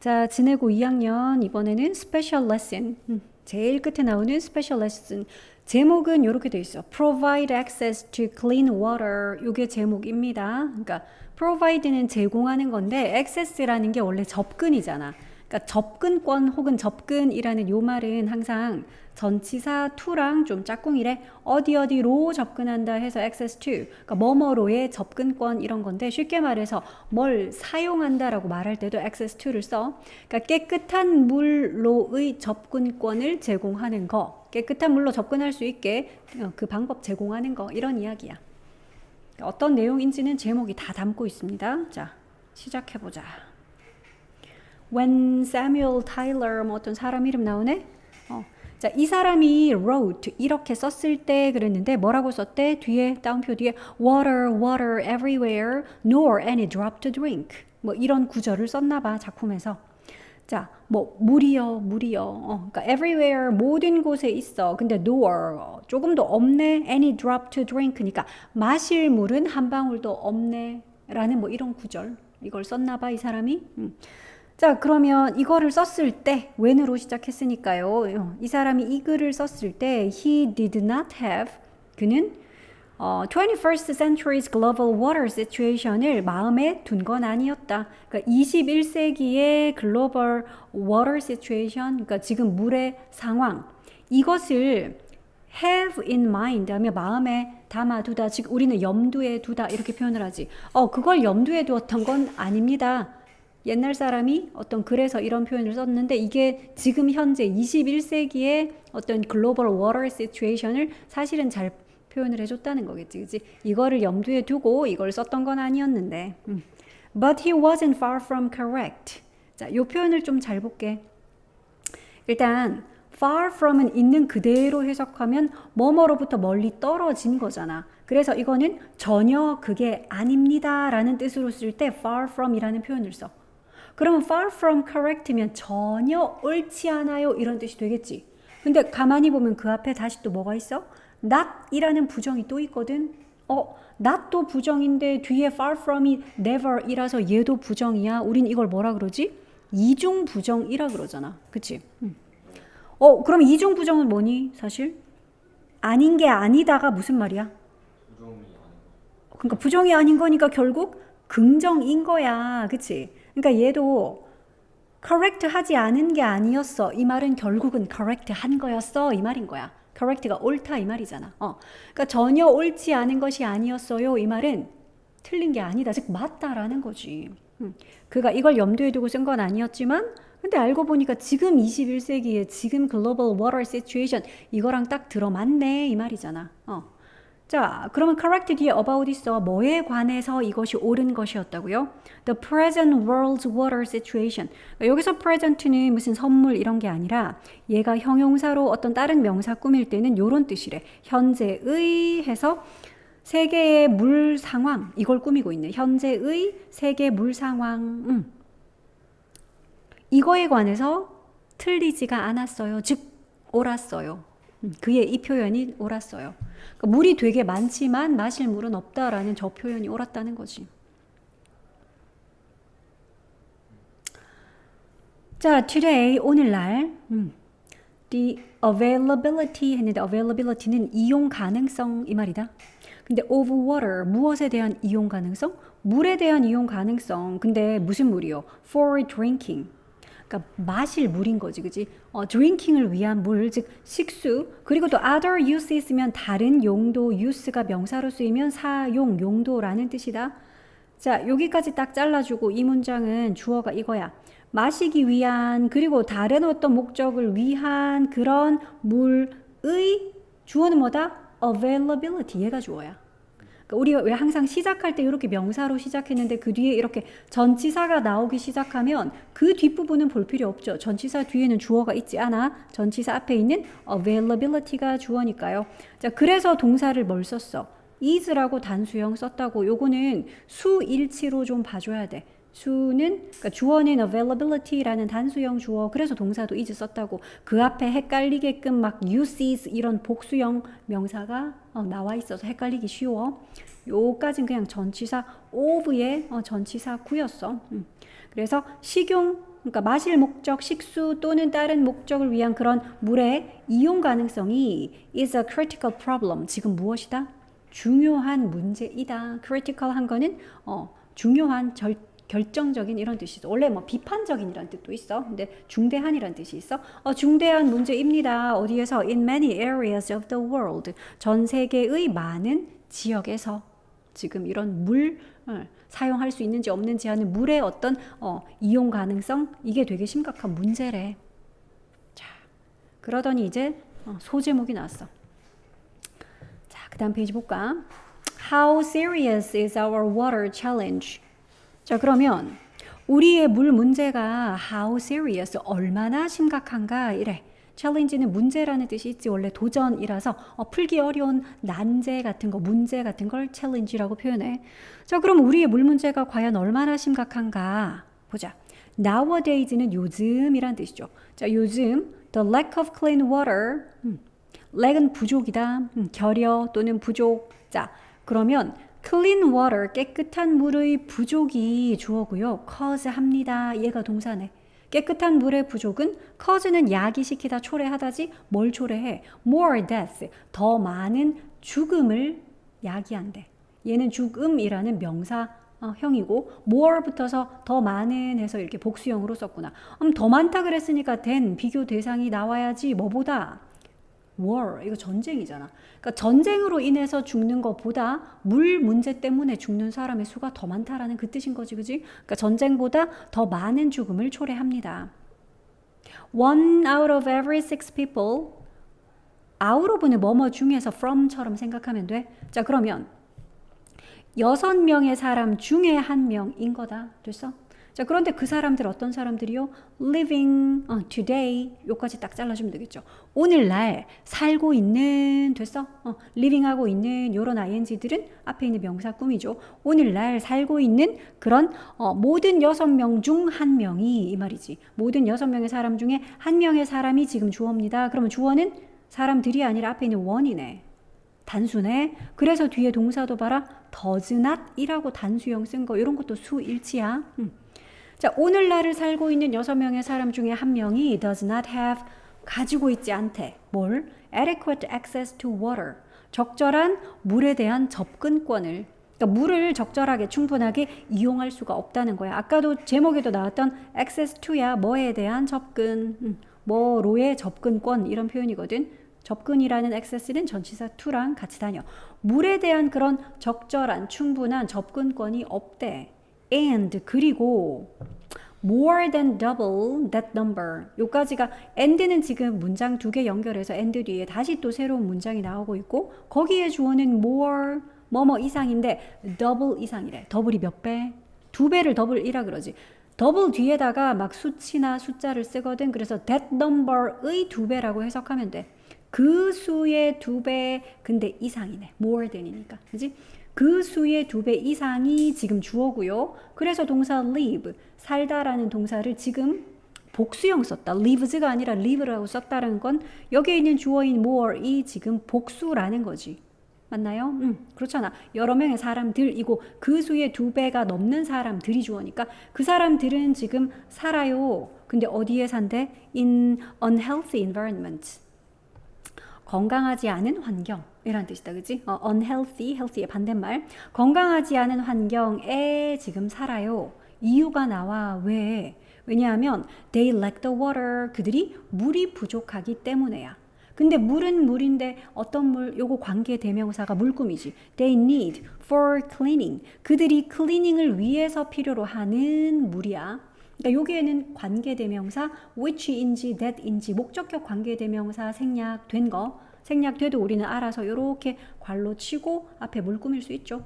자, 지내고 2학년 이번에는 special lesson. 제일 끝에 나오는 special lesson. 제목은 이렇게 돼 있어. Provide access to clean water. 이게 제목입니다. 그러니까 provide는 제공하는 건데 access라는 게 원래 접근이잖아. 그러니까 접근권 혹은 접근이라는 요 말은 항상 전치사 to랑 좀 짝꿍이래. 어디로 접근한다 해서 access to. 그러니까 뭐뭐로의 접근권 이런 건데 쉽게 말해서 뭘 사용한다라고 말할 때도 access to를 써. 그러니까 깨끗한 물로의 접근권을 제공하는 거. 깨끗한 물로 접근할 수 있게 그 방법 제공하는 거 이런 이야기야. 어떤 내용인지는 제목이 다 담고 있습니다. 자, 시작해보자. When Samuel Tyler 뭐 어떤 사람 이름 나오네? 자, 이 사람이 wrote 이렇게 썼을 때 그랬는데 뭐라고 썼대? 뒤에 다운표 뒤에 water everywhere nor any drop to drink 뭐 이런 구절을 썼나 봐 작품에서. 자, 뭐 물이요. 그러니까 everywhere 모든 곳에 있어. 근데 nor 조금도 없네. any drop to drink니까 마실 물은 한 방울도 없네라는 뭐 이런 구절 이걸 썼나 봐 이 사람이. 자, 그러면 이거를 썼을 때 when으로 시작했으니까요. 이 사람이 이 글을 썼을 때 he did not have 그는 21st century's global water situation을 마음에 둔 건 아니었다. 그러니까 21세기의 글로벌 water situation, 그러니까 지금 물의 상황 이것을 have in mind 하며 마음에 담아두다. 즉 우리는 염두에 두다 이렇게 표현을 하지. 그걸 염두에 두었던 건 아닙니다. 옛날 사람이 어떤 글에서 이런 표현을 썼는데 이게 지금 현재 21세기의 어떤 글로벌 워터 시츄에이션을 사실은 잘 표현을 해줬다는 거겠지, 그치? 이거를 염두에 두고 이걸 썼던 건 아니었는데. But he wasn't far from correct. 자, 이 표현을 좀 잘 볼게. 일단 far from은 있는 그대로 해석하면 뭐뭐로부터 멀리 떨어진 거잖아. 그래서 이거는 전혀 그게 아닙니다 라는 뜻으로 쓸 때 far from 이라는 표현을 써. 그러면 far from correct면 전혀 옳지 않아요 이런 뜻이 되겠지. 근데 가만히 보면 그 앞에 다시 또 뭐가 있어? not 이라는 부정이 또 있거든. not도 부정인데 뒤에 far from이 never 이라서 얘도 부정이야. 우린 이걸 뭐라 그러지? 이중 부정이라 그러잖아. 그치? 그럼 이중 부정은 뭐니 사실? 아닌 게 아니다가 무슨 말이야? 그러니까 부정이 아닌 거니까 결국 긍정인 거야. 그치? 그러니까 얘도 correct 하지 않은 게 아니었어. 이 말은 결국은 correct 한 거였어. 이 말인 거야. correct가 옳다 이 말이잖아. 그러니까 전혀 옳지 않은 것이 아니었어요. 이 말은 틀린 게 아니다. 즉 맞다라는 거지. 그가 이걸 염두에 두고 쓴 건 아니었지만 근데 알고 보니까 지금 21세기에 지금 글로벌 워터 시츄에이션 이거랑 딱 들어맞네 이 말이잖아. 자, 그러면 correct 뒤에 about 있어. 뭐에 관해서 이것이 옳은 것이었다고요? The present world's water situation. 여기서 present는 무슨 선물 이런 게 아니라 얘가 형용사로 어떤 다른 명사 꾸밀 때는 이런 뜻이래. 현재의 해서 세계의 물 상황 이걸 꾸미고 있네. 현재의 세계 물 상황. 이거에 관해서 틀리지가 않았어요. 즉 옳았어요. 그의 이 표현이 옳았어요. 그러니까 물이 되게 많지만 마실 물은 없다라는 저 표현이 옳았다는 거지. 자, today 오늘날 the availability 했는데 availability는 이용 가능성 이 말이다. 근데 of water 무엇에 대한 이용 가능성? 물에 대한 이용 가능성. 근데 무슨 물이요? For drinking. 그러니까 마실 물인 거지, 그지? drinking을 위한 물, 즉 식수. 그리고 또 other use 있으면 다른 용도, use가 명사로 쓰이면 사용, 용도라는 뜻이다. 자, 여기까지 딱 잘라주고 이 문장은 주어가 이거야. 마시기 위한 그리고 다른 어떤 목적을 위한 그런 물의 주어는 뭐다? availability. 얘가 주어야. 우리가 왜 항상 시작할 때 이렇게 명사로 시작했는데 그 뒤에 이렇게 전치사가 나오기 시작하면 그 뒷부분은 볼 필요 없죠. 전치사 뒤에는 주어가 있지 않아. 전치사 앞에 있는 availability가 주어니까요. 자, 그래서 동사를 뭘 썼어? is라고 단수형 썼다고. 요거는 수일치로 좀 봐줘야 돼. 수는 그러니까 주어는 availability라는 단수형 주어. 그래서 동사도 is 썼다고. 그 앞에 헷갈리게끔 막 uses 이런 복수형 명사가 나와 있어서 헷갈리기 쉬워. 요까진 그냥 전치사 of의 전치사 구였어. 그래서 식용 그러니까 마실 목적, 식수 또는 다른 목적을 위한 그런 물의 이용 가능성이 is a critical problem. 지금 무엇이다? 중요한 문제이다. critical 한 거는 중요한 결정적인 이런 뜻이 있어. 원래 뭐 비판적인이란 뜻도 있어. 근데 중대한이란 뜻이 있어. 중대한 문제입니다. 어디에서? In many areas of the world. 전 세계의 많은 지역에서 지금 이런 물 사용할 수 있는지 없는지 하는 물의 어떤 이용 가능성 이게 되게 심각한 문제래. 자, 그러더니 이제 소제목이 나왔어. 자, 그 다음 페이지 볼까? How serious is our water challenge? 자, 그러면 우리의 물 문제가 how serious, 얼마나 심각한가 이래. challenge는 문제라는 뜻이 있지. 원래 도전이라서 풀기 어려운 난제 같은 거, 문제 같은 걸 challenge라고 표현해. 자, 그럼 우리의 물 문제가 과연 얼마나 심각한가 보자. nowadays는 요즘이란 뜻이죠. 자, 요즘 the lack of clean water, lack은 부족이다, 결여 또는 부족. 자, 그러면 clean water, 깨끗한 물의 부족이 주어고요. cause 합니다. 얘가 동사네. 깨끗한 물의 부족은 cause는 야기시키다, 초래하다지. 뭘 초래해? more death, 더 많은 죽음을 야기한대. 얘는 죽음이라는 명사형이고 more 붙어서 더 많은 해서 이렇게 복수형으로 썼구나. 더 많다 그랬으니까 then 비교 대상이 나와야지. 뭐보다? war, 이거 전쟁이잖아. 그러니까 전쟁으로 인해서 죽는 것보다 물 문제 때문에 죽는 사람의 수가 더 많다라는 그 뜻인 거지, 그지? 그러니까 전쟁보다 더 많은 죽음을 초래합니다. One out of every six people, out of는 뭐뭐 중에서 from처럼 생각하면 돼. 자, 그러면 6명의 사람 중에 1명인 거다. 됐어? 자, 그런데 그 사람들 어떤 사람들이요? living today, 요까지 딱 잘라주면 되겠죠. 오늘날 살고 있는, 됐어? living 하고 있는 요런 ing들은 앞에 있는 명사 꾸미죠. 오늘날 살고 있는 그런 모든 6명 중 1명이 이 말이지. 모든 6명의 사람 중에 1명의 사람이 지금 주어입니다. 그러면 주어는 사람들이 아니라 앞에 있는 one이네. 단수네. 그래서 뒤에 동사도 봐라. does not 이라고 단수형 쓴 거, 이런 것도 수일치야. 자, 오늘날을 살고 있는 6명의 사람 중에 1명이 does not have, 가지고 있지 않대. 뭘? adequate access to water, 적절한 물에 대한 접근권을. 그러니까 물을 적절하게 충분하게 이용할 수가 없다는 거야. 아까도 제목에도 나왔던 access to야. 뭐에 대한 접근, 뭐로의 접근권 이런 표현이거든. 접근이라는 access는 전치사 to랑 같이 다녀. 물에 대한 그런 적절한 충분한 접근권이 없대. and, 그리고 more than double that number. 요까지가 and는 지금 문장 2개 연결해서 and 뒤에 다시 또 새로운 문장이 나오고 있고, 거기에 주어는 more 뭐뭐 이상인데 double 이상이래. 더블이 몇 배? 2배를 더블이라 그러지. 더블 뒤에다가 막 수치나 숫자를 쓰거든. 그래서 that number의 2배라고 해석하면 돼. 그 수의 2배 근데 이상이네. more than이니까. 그지? 그 수의 2배 이상이 지금 주어고요. 그래서 동사 live, 살다라는 동사를 지금 복수형 썼다. lives가 아니라 live라고 썼다는 건 여기에 있는 주어인 more이 지금 복수라는 거지. 맞나요? 그렇잖아. 여러 명의 사람들이고 그 수의 2배가 넘는 사람들이 주어니까 그 사람들은 지금 살아요. 근데 어디에 산대? In unhealthy environment. 건강하지 않은 환경이란 뜻이다. 그치? unhealthy, healthy의 반대말. 건강하지 않은 환경에 지금 살아요. 이유가 나와. 왜? 왜냐하면 they lack the water. 그들이 물이 부족하기 때문에야. 근데 물은 물인데 어떤 물? 요거 관계 대명사가 물꿈이지. They need for cleaning. 그들이 클리닝을 위해서 필요로 하는 물이야. 그러니까 여기에는 관계대명사 which인지 that인지 목적격 관계대명사 생략된 거, 생략돼도 우리는 알아서 이렇게 괄로 치고 앞에 물 꾸밀 수 있죠.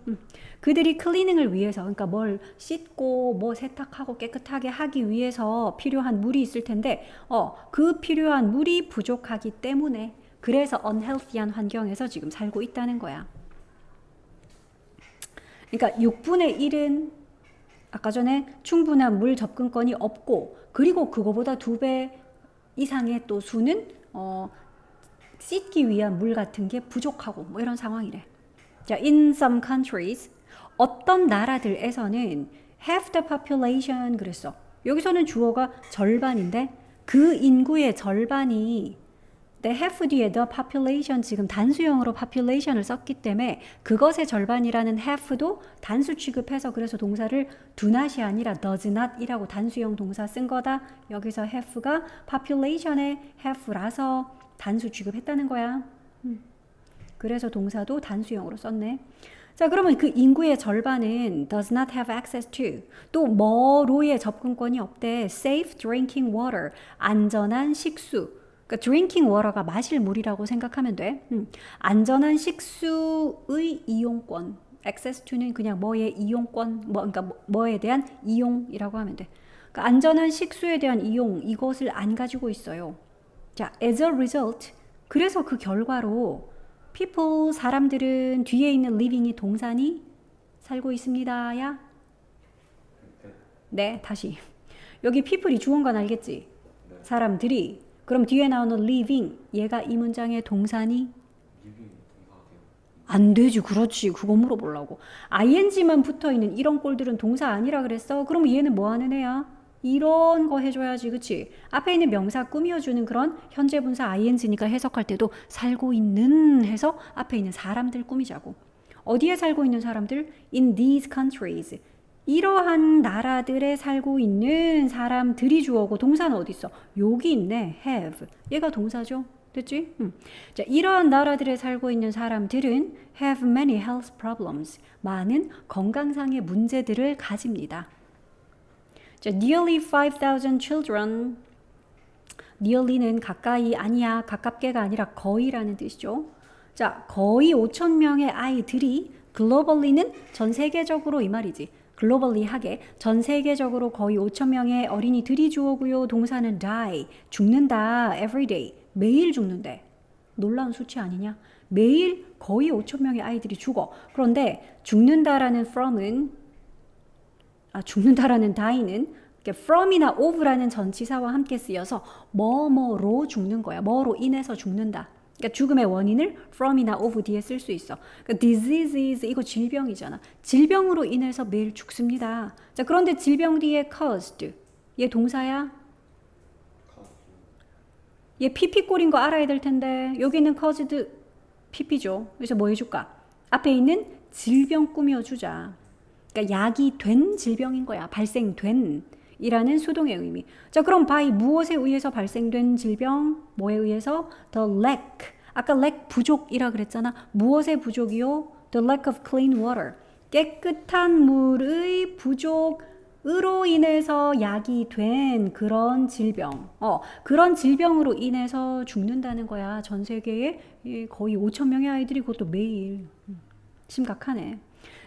그들이 클리닝을 위해서, 그러니까 뭘 씻고 뭐 세탁하고 깨끗하게 하기 위해서 필요한 물이 있을 텐데 그 필요한 물이 부족하기 때문에 그래서 unhealthy한 환경에서 지금 살고 있다는 거야. 그러니까 6분의 1은 아까 전에 충분한 물 접근권이 없고, 그리고 그거보다 2배 이상의 또 수는 씻기 위한 물 같은 게 부족하고 뭐 이런 상황이래. 자, in some countries, 어떤 나라들에서는 half the population 그랬어. 여기서는 주어가 절반인데 그 인구의 절반이 the have 뒤에 the population 지금 단수형으로 population을 썼기 때문에 그것의 절반이라는 have도 단수 취급해서 그래서 동사를 do not이 아니라 does not이라고 단수형 동사 쓴 거다. 여기서 have가 population의 have라서 단수 취급했다는 거야. 그래서 동사도 단수형으로 썼네. 자, 그러면 그 인구의 절반은 does not have access to 또 뭐로의 접근권이 없대. safe drinking water 안전한 식수. 그러니까 drinking water가 마실 물이라고 생각하면 돼. 안전한 식수의 이용권. access to는 그냥 뭐의 이용권, 그러니까 뭐에 대한 이용이라고 하면 돼. 그러니까 안전한 식수에 대한 이용 이것을 안 가지고 있어요. 자, as a result 그래서 그 결과로 people 사람들은 뒤에 있는 living이 동사니 살고 있습니다야. 네, 다시 여기 people이 주어인 건 알겠지? 사람들이 그럼 뒤에 나오는 living 얘가 이 문장의 동사니? 안 되지. 그렇지. 그거 물어보려고. ing만 붙어있는 이런 꼴들은 동사 아니라 그랬어. 그럼 얘는 뭐 하는 애야? 이런 거 해줘야지. 그치? 앞에 있는 명사 꾸며주는 그런 현재 분사 ing니까 해석할 때도 살고 있는 해서 앞에 있는 사람들 꾸미자고. 어디에 살고 있는 사람들? in these countries. 이러한 나라들에 살고 있는 사람들이 주어고 동사는 어디 있어? 여기 있네. have. 얘가 동사죠. 됐지? 자, 이러한 나라들에 살고 있는 사람들은 have many health problems. 많은 건강상의 문제들을 가집니다. 자, nearly 5,000 children. nearly는 가까이 아니야. 가깝게가 아니라 거의라는 뜻이죠. 자, 거의 5,000명의 아이들이 globally는 전 세계적으로 이 말이지. 글로벌리하게 전 세계적으로 거의 5,000명의 어린이들이 주어고요. 동사는 die, 죽는다, everyday, 매일 죽는데. 놀라운 수치 아니냐? 매일 거의 5,000명의 아이들이 죽어. 그런데 죽는다라는 from은 죽는다라는 die는 from이나 of라는 전치사와 함께 쓰여서 뭐뭐로 죽는 거야. 뭐로 인해서 죽는다. 그러니까 죽음의 원인을 from이나 of 뒤에 쓸 수 있어. 그러니까 diseases 이거 질병이잖아. 질병으로 인해서 매일 죽습니다. 자, 그런데 질병 뒤에 caused 얘 동사야? 얘 pp 꼴인 거 알아야 될 텐데 여기는 caused pp죠. 그래서 뭐 해줄까? 앞에 있는 질병 꾸며주자. 그러니까 약이 된 질병인 거야. 발생된 이라는 수동의 의미. 자, 그럼 by 무엇에 의해서 발생된 질병? 뭐에 의해서? The lack. 아까 lack 부족이라 그랬잖아. 무엇의 부족이요? The lack of clean water. 깨끗한 물의 부족으로 인해서 약이 된 그런 질병. 그런 질병으로 인해서 죽는다는 거야. 전 세계에 거의 5,000명의 아이들이 그것도 매일. 심각하네.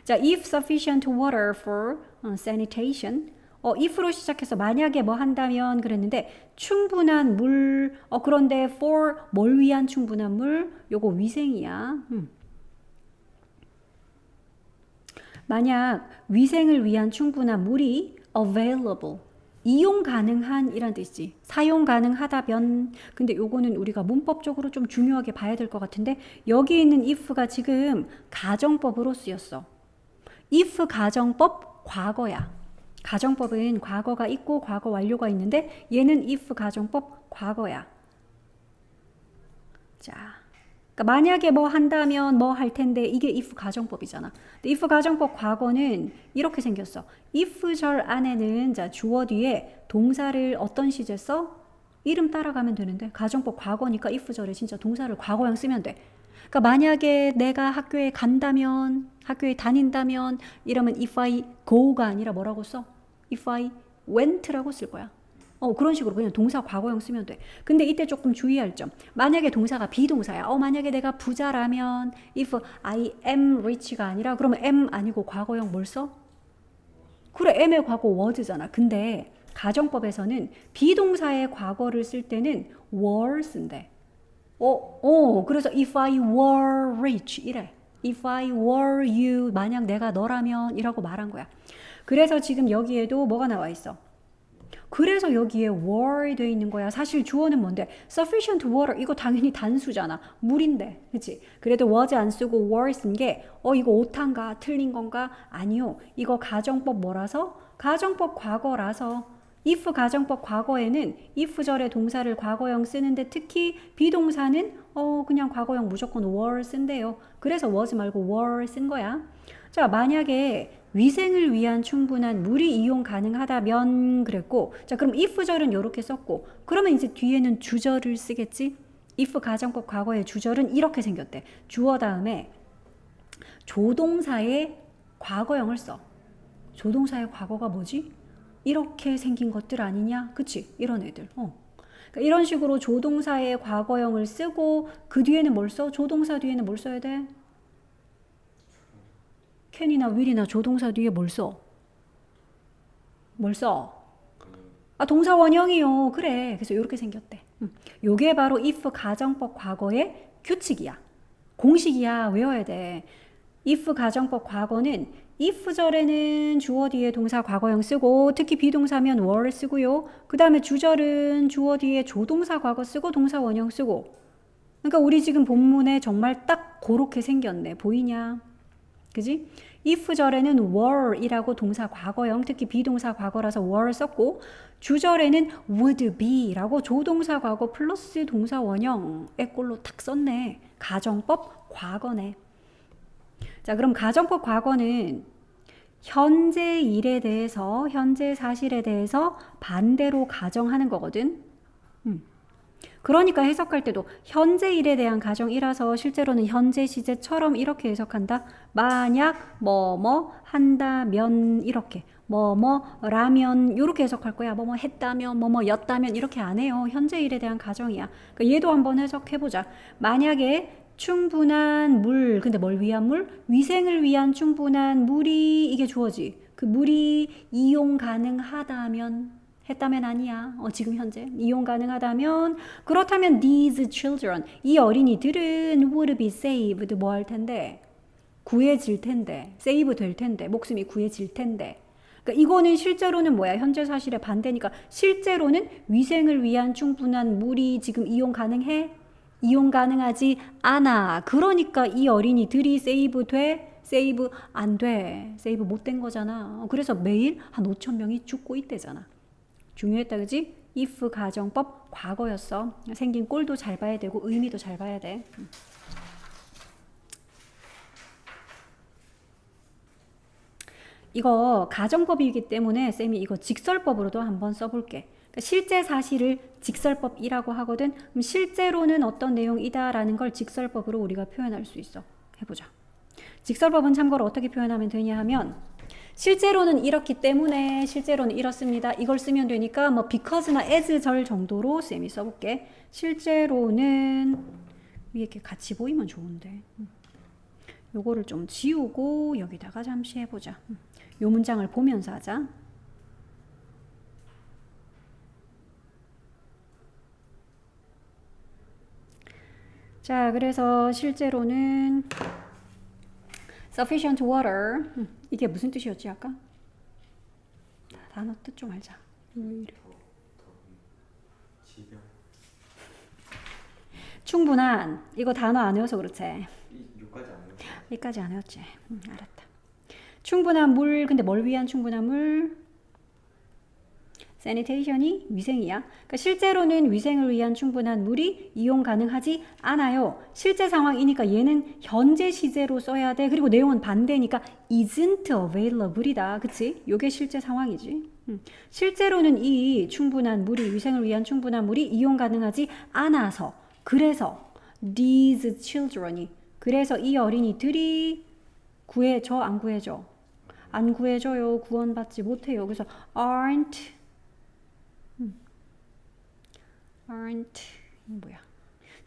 자, if sufficient water for sanitation. if로 시작해서 만약에 뭐 한다면 그랬는데 충분한 물 그런데 for 뭘 위한 충분한 물? 요거 위생이야. 만약 위생을 위한 충분한 물이 available 이용 가능한 이란 뜻이지. 사용 가능하다면 근데 요거는 우리가 문법적으로 좀 중요하게 봐야 될 것 같은데 여기 있는 if가 지금 가정법으로 쓰였어. if 가정법 과거야. 가정법은 과거가 있고 과거 완료가 있는데 얘는 if 가정법 과거야. 자, 그러니까 만약에 뭐 한다면 뭐 할 텐데 이게 if 가정법이잖아. 근데 if 가정법 과거는 이렇게 생겼어. if 절 안에는 자 주어 뒤에 동사를 어떤 시제 써? 이름 따라가면 되는데 가정법 과거니까 if 절에 진짜 동사를 과거형 쓰면 돼. 그러니까 만약에 내가 학교에 간다면 학교에 다닌다면 이러면 if I go가 아니라 뭐라고 써? if I went라고 쓸 거야. 그런 식으로 그냥 동사 과거형 쓰면 돼. 근데 이때 조금 주의할 점. 만약에 동사가 비동사야. 만약에 내가 부자라면 if I am rich가 아니라 그러면 am 아니고 과거형 뭘 써? 그래, am의 과거 was잖아. 근데 가정법에서는 비동사의 과거를 쓸 때는 were 쓴대. 그래서 if I were rich 이래. if I were you 만약 내가 너라면 이라고 말한 거야. 그래서 지금 여기에도 뭐가 나와 있어? 그래서 여기에 were 돼 있는 거야. 사실 주어는 뭔데? sufficient water 이거 당연히 단수잖아. 물인데. 그치? 그래도 was 안 쓰고 were 쓴 게 이거 오타인가? 틀린 건가? 아니요. 이거 가정법 뭐라서? 가정법 과거라서 if 가정법 과거에는 if절의 동사를 과거형 쓰는데 특히 비동사는 그냥 과거형 무조건 were 쓴대요. 그래서 was 말고 were 쓴 거야. 자, 만약에 위생을 위한 충분한 물이 이용 가능하다면 그랬고, 자, 그럼 if절은 이렇게 썼고, 그러면 이제 뒤에는 주절을 쓰겠지? if 가정법 과거의 주절은 이렇게 생겼대. 주어 다음에 조동사의 과거형을 써. 조동사의 과거가 뭐지? 이렇게 생긴 것들 아니냐? 그치? 이런 애들. 그러니까 이런 식으로 조동사의 과거형을 쓰고 그 뒤에는 뭘 써? 조동사 뒤에는 뭘 써야 돼? can이나 will이나 조동사 뒤에 뭘 써? 뭘 써? 아, 동사 원형이요. 그래. 그래서 이렇게 생겼대. 요게 바로 if 가정법 과거의 규칙이야. 공식이야. 외워야 돼. if 가정법 과거는 if절에는 주어 뒤에 동사 과거형 쓰고 특히 비동사면 were 쓰고요. 그 다음에 주절은 주어 뒤에 조동사 과거 쓰고 동사 원형 쓰고. 그러니까 우리 지금 본문에 정말 딱 그렇게 생겼네. 보이냐? 그지? if절에는 were 이라고 동사 과거형 특히 비동사 과거라서 were 썼고 주절에는 would be 라고 조동사 과거 플러스 동사 원형의 꼴로 딱 썼네. 가정법 과거네. 자, 그럼 가정법 과거는 현재 일에 대해서, 현재 사실에 대해서 반대로 가정하는 거거든. 그러니까 해석할 때도 현재 일에 대한 가정이라서 실제로는 현재 시제처럼 이렇게 해석한다. 만약 뭐뭐 한다면 이렇게 뭐뭐라면 이렇게 해석할 거야. 뭐뭐 했다면 뭐뭐였다면 이렇게 안 해요. 현재 일에 대한 가정이야. 그러니까 얘도 한번 해석해보자. 만약에 충분한 물, 근데 뭘 위한 물? 위생을 위한 충분한 물이 이게 주어지. 그 물이 이용 가능하다면 했다면 아니야. 지금 현재 이용 가능하다면 그렇다면 these children 이 어린이들은 would be saved 뭐 할 텐데 구해질 텐데 save 될 텐데 목숨이 구해질 텐데 그러니까 이거는 실제로는 뭐야? 현재 사실의 반대니까 실제로는 위생을 위한 충분한 물이 지금 이용 가능해? 이용 가능하지 않아. 그러니까 이 어린이들이 save 돼? save 안 돼. save 못 된 거잖아. 그래서 매일 한 5천 명이 죽고 있대잖아. 중요했다 그지? if 가정법 과거였어. 생긴 꼴도 잘 봐야 되고 의미도 잘 봐야 돼. 이거 가정법이기 때문에 쌤이 이거 직설법으로도 한번 써볼게. 그러니까 실제 사실을 직설법이라고 하거든. 그럼 실제로는 어떤 내용이다라는 걸 직설법으로 우리가 표현할 수 있어. 해보자. 직설법은 참고로 어떻게 표현하면 되냐 하면 실제로는 이렇기 때문에 실제로는 이렇습니다. 이걸 쓰면 되니까 뭐 because나 as 절 정도로 쌤이 써볼게. 실제로는 위에 이렇게 같이 보이면 좋은데 요거를 좀 지우고 여기다가 잠시 해보자. 요 문장을 보면서 하자. 자, 그래서 실제로는 sufficient water 이게 무슨 뜻이었지 아까? 단어 뜻 좀 알자. 충분한 이거 단어 안 외워서 그렇지. 여기까지 안 외웠지. 알았다. 충분한 물 근데 뭘 위한 충분한 물? sanitation이 위생이야. 그러니까 실제로는 위생을 위한 충분한 물이 이용 가능하지 않아요. 실제 상황이니까 얘는 현재 시제로 써야 돼. 그리고 내용은 반대니까 isn't available이다. 그치? 요게 실제 상황이지. 실제로는 이 충분한 물이 위생을 위한 충분한 물이 이용 가능하지 않아서 그래서 these children이 그래서 이 어린이들이 구해줘 안 구해줘? 안 구해줘요. 구원받지 못해요. 그래서 aren't 뭐야?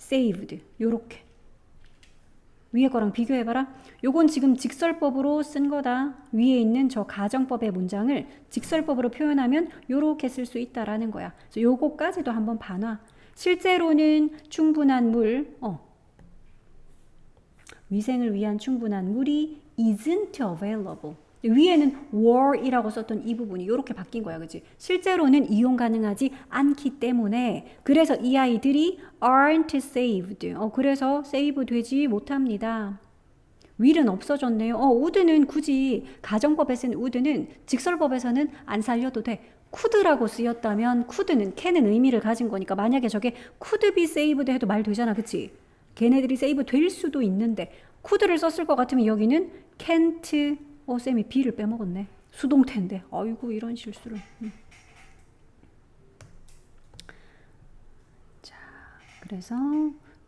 saved 요렇게 위에 거랑 비교해봐라. 요건 지금 직설법으로 쓴 거다. 위에 있는 저 가정법의 문장을 직설법으로 표현하면 요렇게 쓸 수 있다라는 거야. 그래서 요거까지도 한번 봐놔. 실제로는 충분한 물, 위생을 위한 충분한 물이 isn't available. 위에는 were이라고 썼던 이 부분이 이렇게 바뀐 거야. 그치? 실제로는 이용 가능하지 않기 때문에 그래서 이 아이들이 aren't saved. 그래서 save 되지 못합니다. will은 없어졌네요. would는 굳이 가정법에 쓴 would는 직설법에서는 안 살려도 돼. could라고 쓰였다면 could는 can은 의미를 가진 거니까 만약에 저게 could be saved 해도 말 되잖아. 그치? 걔네들이 세이브 될 수도 있는데 could를 썼을 것 같으면 여기는 can't 쌤이 B를 빼먹었네. 수동태인데 아이고 이런 실수를. 자, 그래서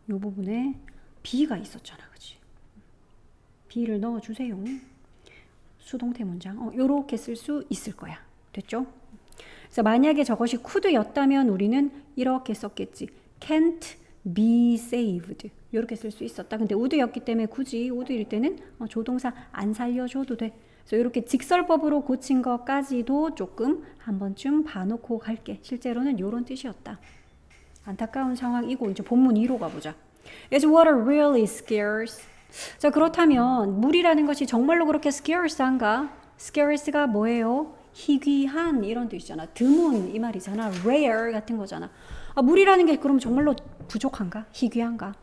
이 부분에 B가 있었잖아. 그치? B를 넣어주세요. 수동태 문장. 요렇게 쓸 수 있을 거야. 됐죠? 그래서 만약에 저것이 could였다면 우리는 이렇게 썼겠지. can't be saved. 이렇게 쓸 수 있었다. 근데 would였기 때문에 굳이 would일 때는 조동사 안 살려줘도 돼. 그래서 이렇게 직설법으로 고친 것까지도 조금 한 번쯤 봐놓고 갈게. 실제로는 이런 뜻이었다. 안타까운 상황이고 이제 본문 2로 가보자. Is water really scarce? 자, 그렇다면 물이라는 것이 정말로 그렇게 scarce한가? scarce가 뭐예요? 희귀한 이런 뜻이잖아. 드문 이 말이잖아. rare 같은 거잖아. 물이라는 게 그럼 정말로 부족한가? 희귀한가?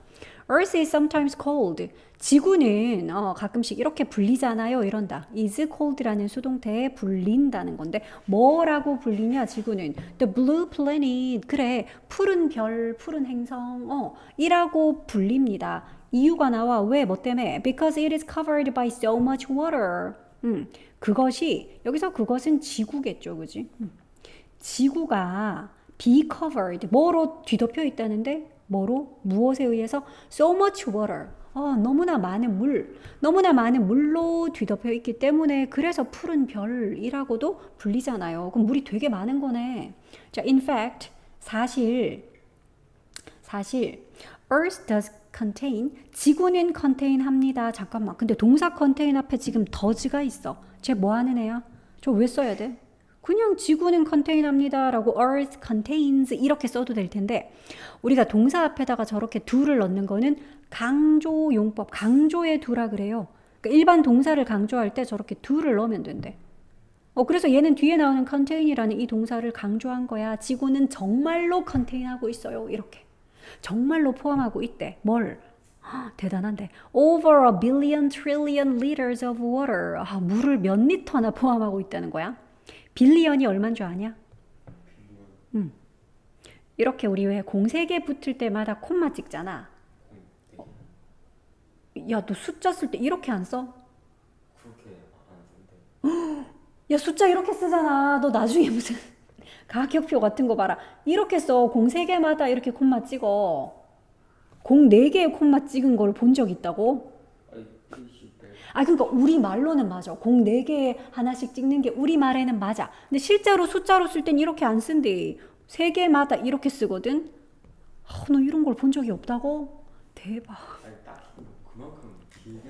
Earth is sometimes cold. 지구는 가끔씩 이렇게 불리잖아요. 이런다. is cold라는 수동태에 불린다는 건데 뭐라고 불리냐 지구는? The blue planet. 그래. 푸른 별, 푸른 행성 이라고 불립니다. 이유가 나와. 왜? 뭐 때문에? Because it is covered by so much water. 그것이 여기서 그것은 지구겠죠. 그지? 지구가 be covered. 뭐로 뒤덮여 있다는데? 뭐로? 무엇에 의해서? So much water. 너무나 많은 물. 너무나 많은 물로 뒤덮여 있기 때문에 그래서 푸른 별이라고도 불리잖아요. 그럼 물이 되게 많은 거네. 자, in fact, 사실 Earth does contain, 지구는 contain 합니다. 잠깐만. 근데 동사 contain 앞에 지금 does가 있어. 쟤 뭐 하는 애야? 저 왜 써야 돼? 그냥 지구는 contain 합니다 라고 earth contains 이렇게 써도 될 텐데 우리가 동사 앞에다가 저렇게 do를 넣는 거는 강조용법, 강조의 do라 그래요. 그러니까 일반 동사를 강조할 때 저렇게 do를 넣으면 된대. 그래서 얘는 뒤에 나오는 contain이라는 이 동사를 강조한 거야. 지구는 정말로 contain하고 있어요. 이렇게. 정말로 포함하고 있대. 뭘? 대단한데. Over a billion trillion liters of water. 물을 몇 리터나 포함하고 있다는 거야. 빌리언이 얼마인 줄 아냐? 이렇게 우리 왜 공세개 붙을 때마다 콤마 찍잖아. 야, 너 숫자 쓸 때 이렇게 안 써? 그렇게 안 쓰는데. 야, 숫자 이렇게 쓰잖아. 너 나중에 무슨 가격표 같은 거 봐라. 이렇게 써. 공 3개마다 이렇게 콤마 찍어. 공 4개의 콤마 찍은 걸 본 적 있다고? 그러니까 우리 말로는 맞아. 공 4개 하나씩 찍는 게 우리 말에는 맞아. 근데 실제로 숫자로 쓸 땐 이렇게 안 쓴대. 3개마다 이렇게 쓰거든. 너 이런 걸 본 적이 없다고? 대박. 딱히 그만큼 길게.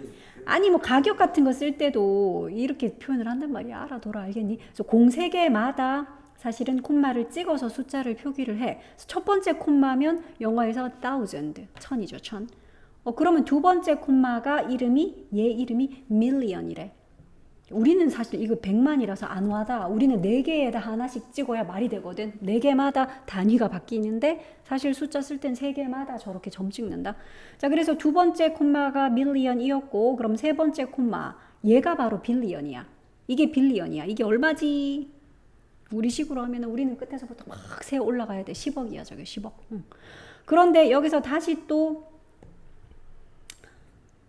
아니 뭐 가격 같은 거 쓸 때도 이렇게 표현을 한단 말이야. 알아둬라. 알겠니? 그래서 공 3개마다 사실은 콤마를 찍어서 숫자를 표기를 해. 그래서 첫 번째 콤마면 영어에서 thousand, 1000이죠. 1000. 그러면 두 번째 콤마가 얘 이름이 million이래. 우리는 사실 이거 100만이라서 안 와다. 우리는 4개에다 하나씩 찍어야 말이 되거든. 4개마다 단위가 바뀌는데 사실 숫자 쓸 땐 3개마다 저렇게 점 찍는다. 자, 그래서 두 번째 콤마가 million이었고 그럼 세 번째 콤마 얘가 바로 빌리언이야. 이게 빌리언이야. 이게 얼마지? 우리식으로 하면 우리는 끝에서부터 막 세 올라가야 돼. 10억이야 저게 10억. 그런데 여기서 다시 또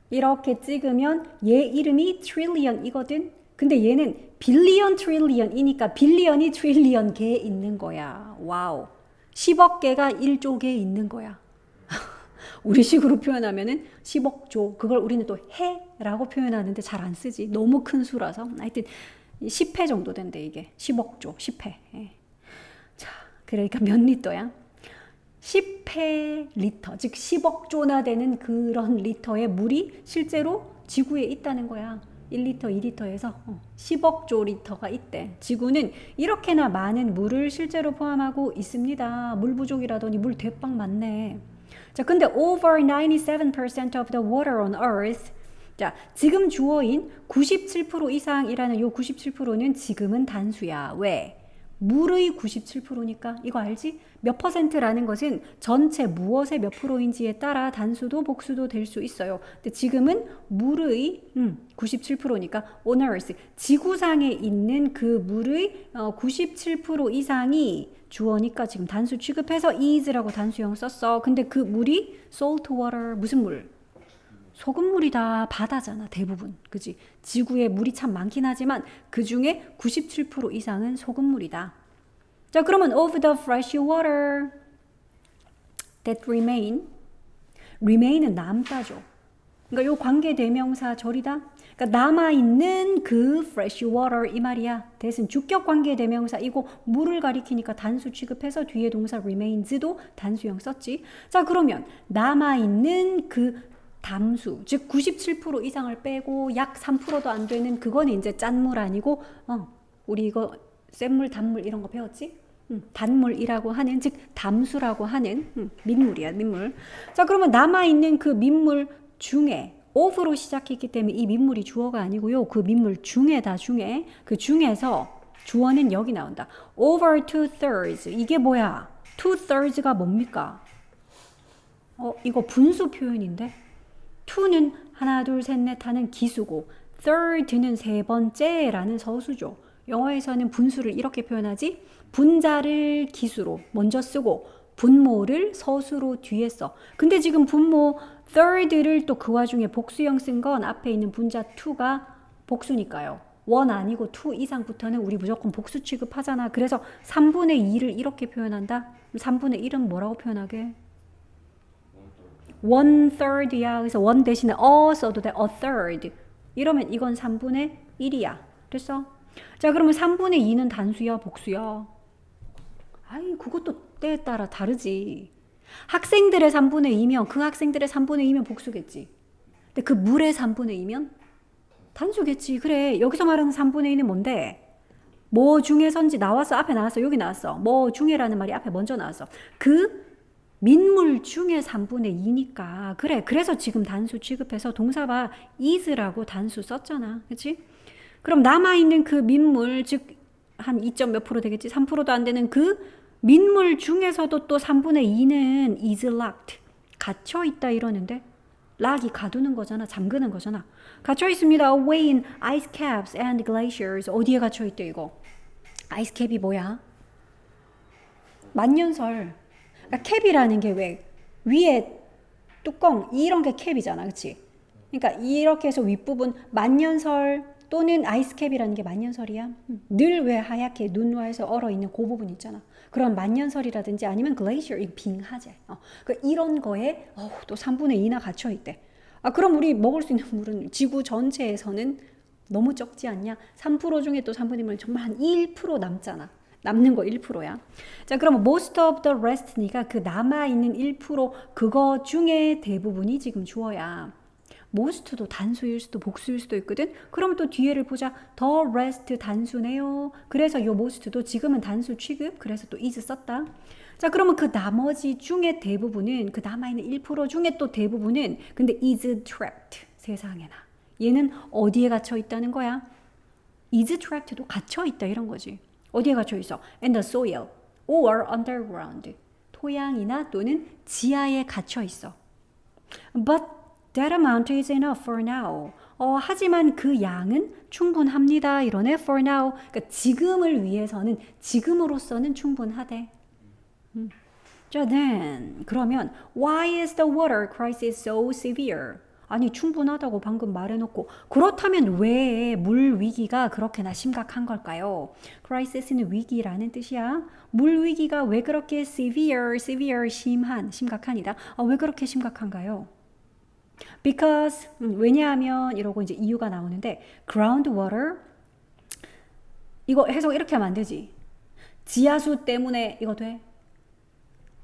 이렇게 찍으면 얘 이름이 트릴리언이거든. 근데 얘는 빌리언 트릴리언이니까 빌리언이 트릴리언 개에 있는 거야. 와우. 10억 개가 1조 개에 있는 거야. 우리식으로 표현하면은 10억조. 그걸 우리는 또 해라고 표현하는데 잘 안 쓰지. 너무 큰 수라서. 하여튼 10회 정도 된대 이게. 10억조, 10회. 자, 그러니까 몇 리터야? 10회 리터, 즉 10억 조나 되는 그런 리터의 물이 실제로 지구에 있다는 거야. 1리터, 2리터에서 10억 조 리터가 있대. 지구는 이렇게나 많은 물을 실제로 포함하고 있습니다. 물 부족이라더니 물 대빵 많네. 자, 근데 over 97% of the water on earth. 자, 지금 주어인 97% 이상이라는 요 97%는 지금은 단수야. 왜? 물의 97%니까 이거 알지? 몇 퍼센트라는 것은 전체 무엇의 몇 프로인지에 따라 단수도 복수도 될 수 있어요. 근데 지금은 물의 97%니까 on earth, 지구상에 있는 그 물의 97% 이상이 주어니까 지금 단수 취급해서 is라고 단수형 썼어. 근데 그 물이 salt water, 무슨 물? 소금물이다. 바다잖아 대부분. 그지? 지구에 물이 참 많긴 하지만 그 중에 97% 이상은 소금물이다. 자, 그러면 of the fresh water that remain은 남다죠. 그러니까 요 관계 대명사 절이다. 그러니까 남아있는 그 fresh water 이 말이야. that은 주격 관계 대명사 이거 물을 가리키니까 단수 취급해서 뒤에 동사 remains도 단수형 썼지. 자, 그러면 남아있는 그 담수, 즉 97% 이상을 빼고 약 3%도 안 되는 그거는 이제 짠물 아니고 우리 이거 센물, 단물 이런 거 배웠지? 단물이라고 하는, 즉 담수라고 하는 민물이야, 민물. 자, 그러면 남아있는 그 민물 중에 of로 시작했기 때문에 이 민물이 주어가 아니고요. 그 민물 중에다, 중에. 그 중에서 주어는 여기 나온다. over 2/3. 이게 뭐야? 2/3가 뭡니까? 이거 분수 표현인데? 2는 하나, 둘, 셋, 넷 하는 기수고 third는 세 번째라는 서수죠. 영어에서는 분수를 이렇게 표현하지. 분자를 기수로 먼저 쓰고 분모를 서수로 뒤에 써. 근데 지금 분모 third를 또 그 와중에 복수형 쓴 건 앞에 있는 분자 2가 복수니까요. 1 아니고 2 이상부터는 우리 무조건 복수 취급하잖아. 그래서 3분의 2를 이렇게 표현한다. 3분의 1은 뭐라고 표현하게? 1/3이야. 그래서 1 대신에 써도 돼. a third. 이러면 이건 3분의 1이야. 됐어? 자, 그러면 3분의 2는 단수야, 복수야? 아이, 그것도 때에 따라 다르지. 학생들의 3분의 2면 그 학생들의 3분의 2면 복수겠지. 근데 그 물의 3분의 2면 단수겠지. 그래. 여기서 말하는 3분의 2는 뭔데? 뭐 중에선지 나왔어. 앞에 나왔어. 여기 나왔어. 뭐 중에라는 말이 앞에 먼저 나왔어. 그 민물 중에 3분의 2니까. 그래. 그래서 지금 단수 취급해서 동사 봐. is라고 단수 썼잖아. 그치? 그럼 남아있는 그 민물, 즉 한 2점 몇 프로 되겠지? 3%도 안 되는 그 민물 중에서도 또 3분의 2는 is locked. 갇혀있다 이러는데 락이 가두는 거잖아. 잠그는 거잖아. 갇혀있습니다. away in ice caps and glaciers. 어디에 갇혀있대 이거? 아이스캡이 뭐야? 만년설. 그러니까 캡이라는 게 왜 위에 뚜껑 이런 게 캡이잖아. 그치? 그러니까 이렇게 해서 윗부분 만년설 또는 아이스캡이라는 게 만년설이야. 늘 왜 하얗게 눈와에서 얼어있는 그 부분 있잖아. 그런 만년설이라든지 아니면 글레이셔, 이 빙하제. 그러니까 이런 거에 또 3분의 2나 갇혀있대. 그럼 우리 먹을 수 있는 물은 지구 전체에서는 너무 적지 않냐? 3% 중에 또 3분의 1은 정말 한 1% 남잖아. 남는 거 1%야. 자, 그러면 most of the rest니까 그 남아있는 1% 그거 중에 대부분이 지금 주어야. most도 단수일 수도 복수일 수도 있거든. 그러면 또 뒤에를 보자. the rest 단수네요. 그래서 요 most도 지금은 단수 취급. 그래서 또 is 썼다. 자, 그러면 그 나머지 중에 대부분은 그 남아있는 1% 중에 또 대부분은 근데 is trapped. 세상에나. 얘는 어디에 갇혀 있다는 거야? is trapped도 갇혀 있다 이런 거지. 어디에 갇혀 있어? in the soil or underground. 토양이나 또는 지하에 갇혀 있어. But that amount is enough for now. 하지만 그 양은 충분합니다. 이러네. for now. 그러니까 지금을 위해서는 지금으로서는 충분하대. 자, then 그러면 why is the water crisis so severe? 아니 충분하다고 방금 말해놓고 그렇다면 왜 물 위기가 그렇게나 심각한 걸까요? crisis는 위기라는 뜻이야. 물 위기가 왜 그렇게 severe 심한, 심각한이다. 왜 그렇게 심각한가요? Because 왜냐하면 이러고 이제 이유가 나오는데 groundwater 이거 해석 이렇게 하면 안 되지. 지하수 때문에 이거 돼?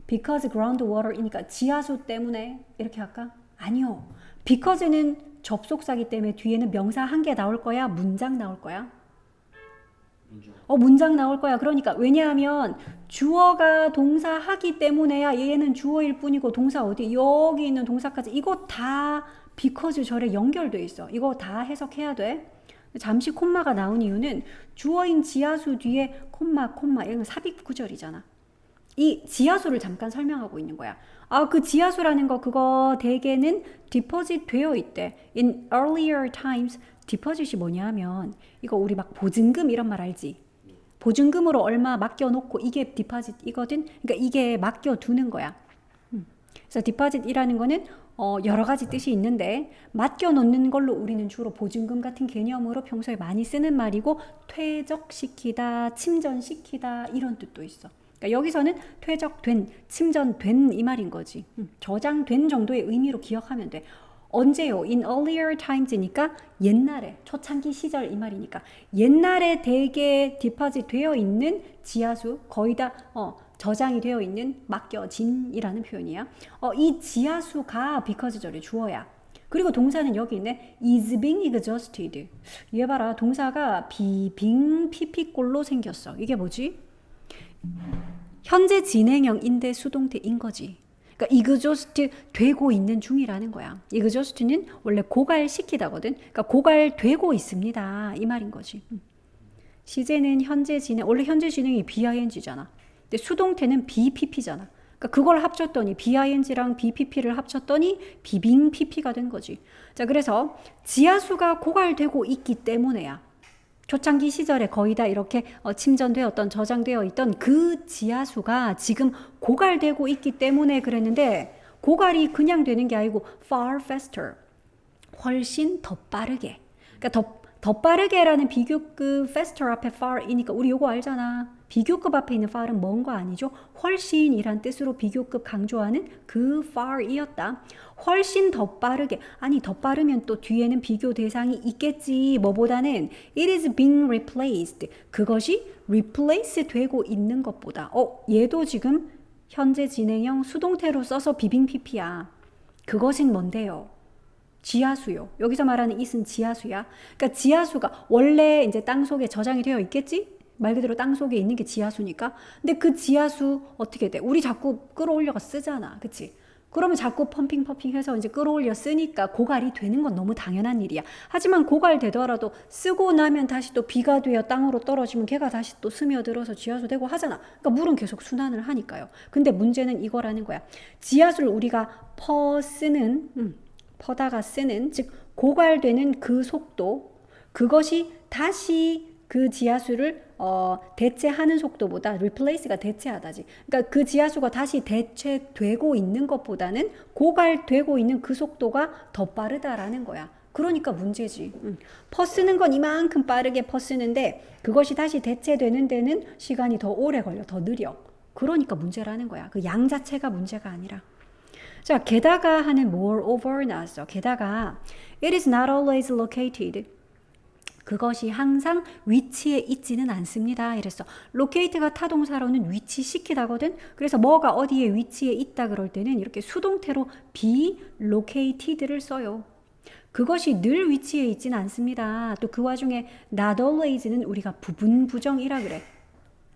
Because groundwater이니까 지하수 때문에 이렇게 할까? 아니요. Because는 접속사기 때문에 뒤에는 명사 한 개 나올 거야? 문장 나올 거야? 문장 나올 거야. 그러니까 왜냐하면 주어가 동사 하기 때문에야 얘는 주어일 뿐이고 동사 어디? 여기 있는 동사까지 이거 다 because 절에 연결돼 있어. 이거 다 해석해야 돼. 잠시 콤마가 나온 이유는 주어인 지하수 뒤에 콤마 이건 삽입 구절이잖아. 이 지하수를 잠깐 설명하고 있는 거야. 그 지하수라는 거 그거 대개는 디포짓 되어 있대. In earlier times 디포짓이 뭐냐면 이거 우리 막 보증금 이런 말 알지? 보증금으로 얼마 맡겨놓고 이게 디포짓이거든. 그러니까 이게 맡겨두는 거야. 그래서 디포짓이라는 거는 여러 가지 뜻이 있는데 맡겨놓는 걸로 우리는 주로 보증금 같은 개념으로 평소에 많이 쓰는 말이고 퇴적시키다, 침전시키다 이런 뜻도 있어. 그러니까 여기서는 퇴적된, 침전된 이 말인 거지. 저장된 정도의 의미로 기억하면 돼. 언제요? In earlier times니까 옛날에, 초창기 시절 이 말이니까 옛날에 대개 디포짓 되어 있는 지하수 거의 다 저장이 되어 있는 맡겨진이라는 표현이야. 이 지하수가 비커즈절의 주어야. 그리고 동사는 여기 있네. is being exhausted. 얘 봐라. 동사가 비빙 피피꼴로 생겼어. 이게 뭐지? 현재 진행형인데 수동태인 거지. 그러니까 exhaust 되고 있는 중이라는 거야. exhaust는 원래 고갈시키다거든. 그러니까 고갈되고 있습니다. 이 말인 거지. 시제는 현재 진행, 원래 현재 진행이 BING잖아. 근데 수동태는 BPP잖아. 그러니까 그걸 합쳤더니 BING랑 BPP를 합쳤더니 비빙 PP가 된 거지. 자, 그래서 지하수가 고갈되고 있기 때문에야. 초창기 시절에 거의 다 이렇게 침전되었던 저장되어 있던 그 지하수가 지금 고갈되고 있기 때문에 그랬는데 고갈이 그냥 되는 게 아니고 far faster, 훨씬 더 빠르게. 그러니까 더 빠르게라는 비교급 faster 앞에 far이니까 우리 요거 알잖아. 비교급 앞에 있는 far은 뭔 거 아니죠? 훨씬이란 뜻으로 비교급 강조하는 그 far이었다. 훨씬 더 빠르게. 아니 더 빠르면 또 뒤에는 비교 대상이 있겠지. 뭐보다는 it is being replaced. 그것이 replace 되고 있는 것보다 얘도 지금 현재 진행형 수동태로 써서 비빙 PP야. 그것은 뭔데요? 지하수요. 여기서 말하는 it은 지하수야. 그러니까 지하수가 원래 이제 땅 속에 저장이 되어 있겠지? 말 그대로 땅 속에 있는 게 지하수니까. 근데 그 지하수 어떻게 돼? 우리 자꾸 끌어올려가 쓰잖아. 그치? 그러면 자꾸 펌핑 해서 이제 끌어올려 쓰니까 고갈이 되는 건 너무 당연한 일이야. 하지만 고갈되더라도 쓰고 나면 다시 또 비가 되어 땅으로 떨어지면 걔가 다시 또 스며들어서 지하수 되고 하잖아. 그러니까 물은 계속 순환을 하니까요. 근데 문제는 이거라는 거야. 지하수를 우리가 퍼다가 쓰는, 즉 고갈되는 그 속도, 그것이 다시 그 지하수를 대체하는 속도보다 replace가 대체하다지. 그러니까 그 지하수가 다시 대체되고 있는 것보다는 고갈되고 있는 그 속도가 더 빠르다라는 거야. 그러니까 문제지. 퍼쓰는 건 이만큼 빠르게 퍼쓰는데 그것이 다시 대체되는 데는 시간이 더 오래 걸려, 더 느려. 그러니까 문제라는 거야. 그 양 자체가 문제가 아니라. 자, 게다가 하는 moreover 나왔어. 게다가 it is not always located. 그것이 항상 위치에 있지는 않습니다. 이랬어. locate가 타동사로는 위치시키다거든. 그래서 뭐가 어디에 위치에 있다 그럴 때는 이렇게 수동태로 be located를 써요. 그것이 늘 위치에 있지는 않습니다. 또 그 와중에 not always는 우리가 부분 부정이라 그래.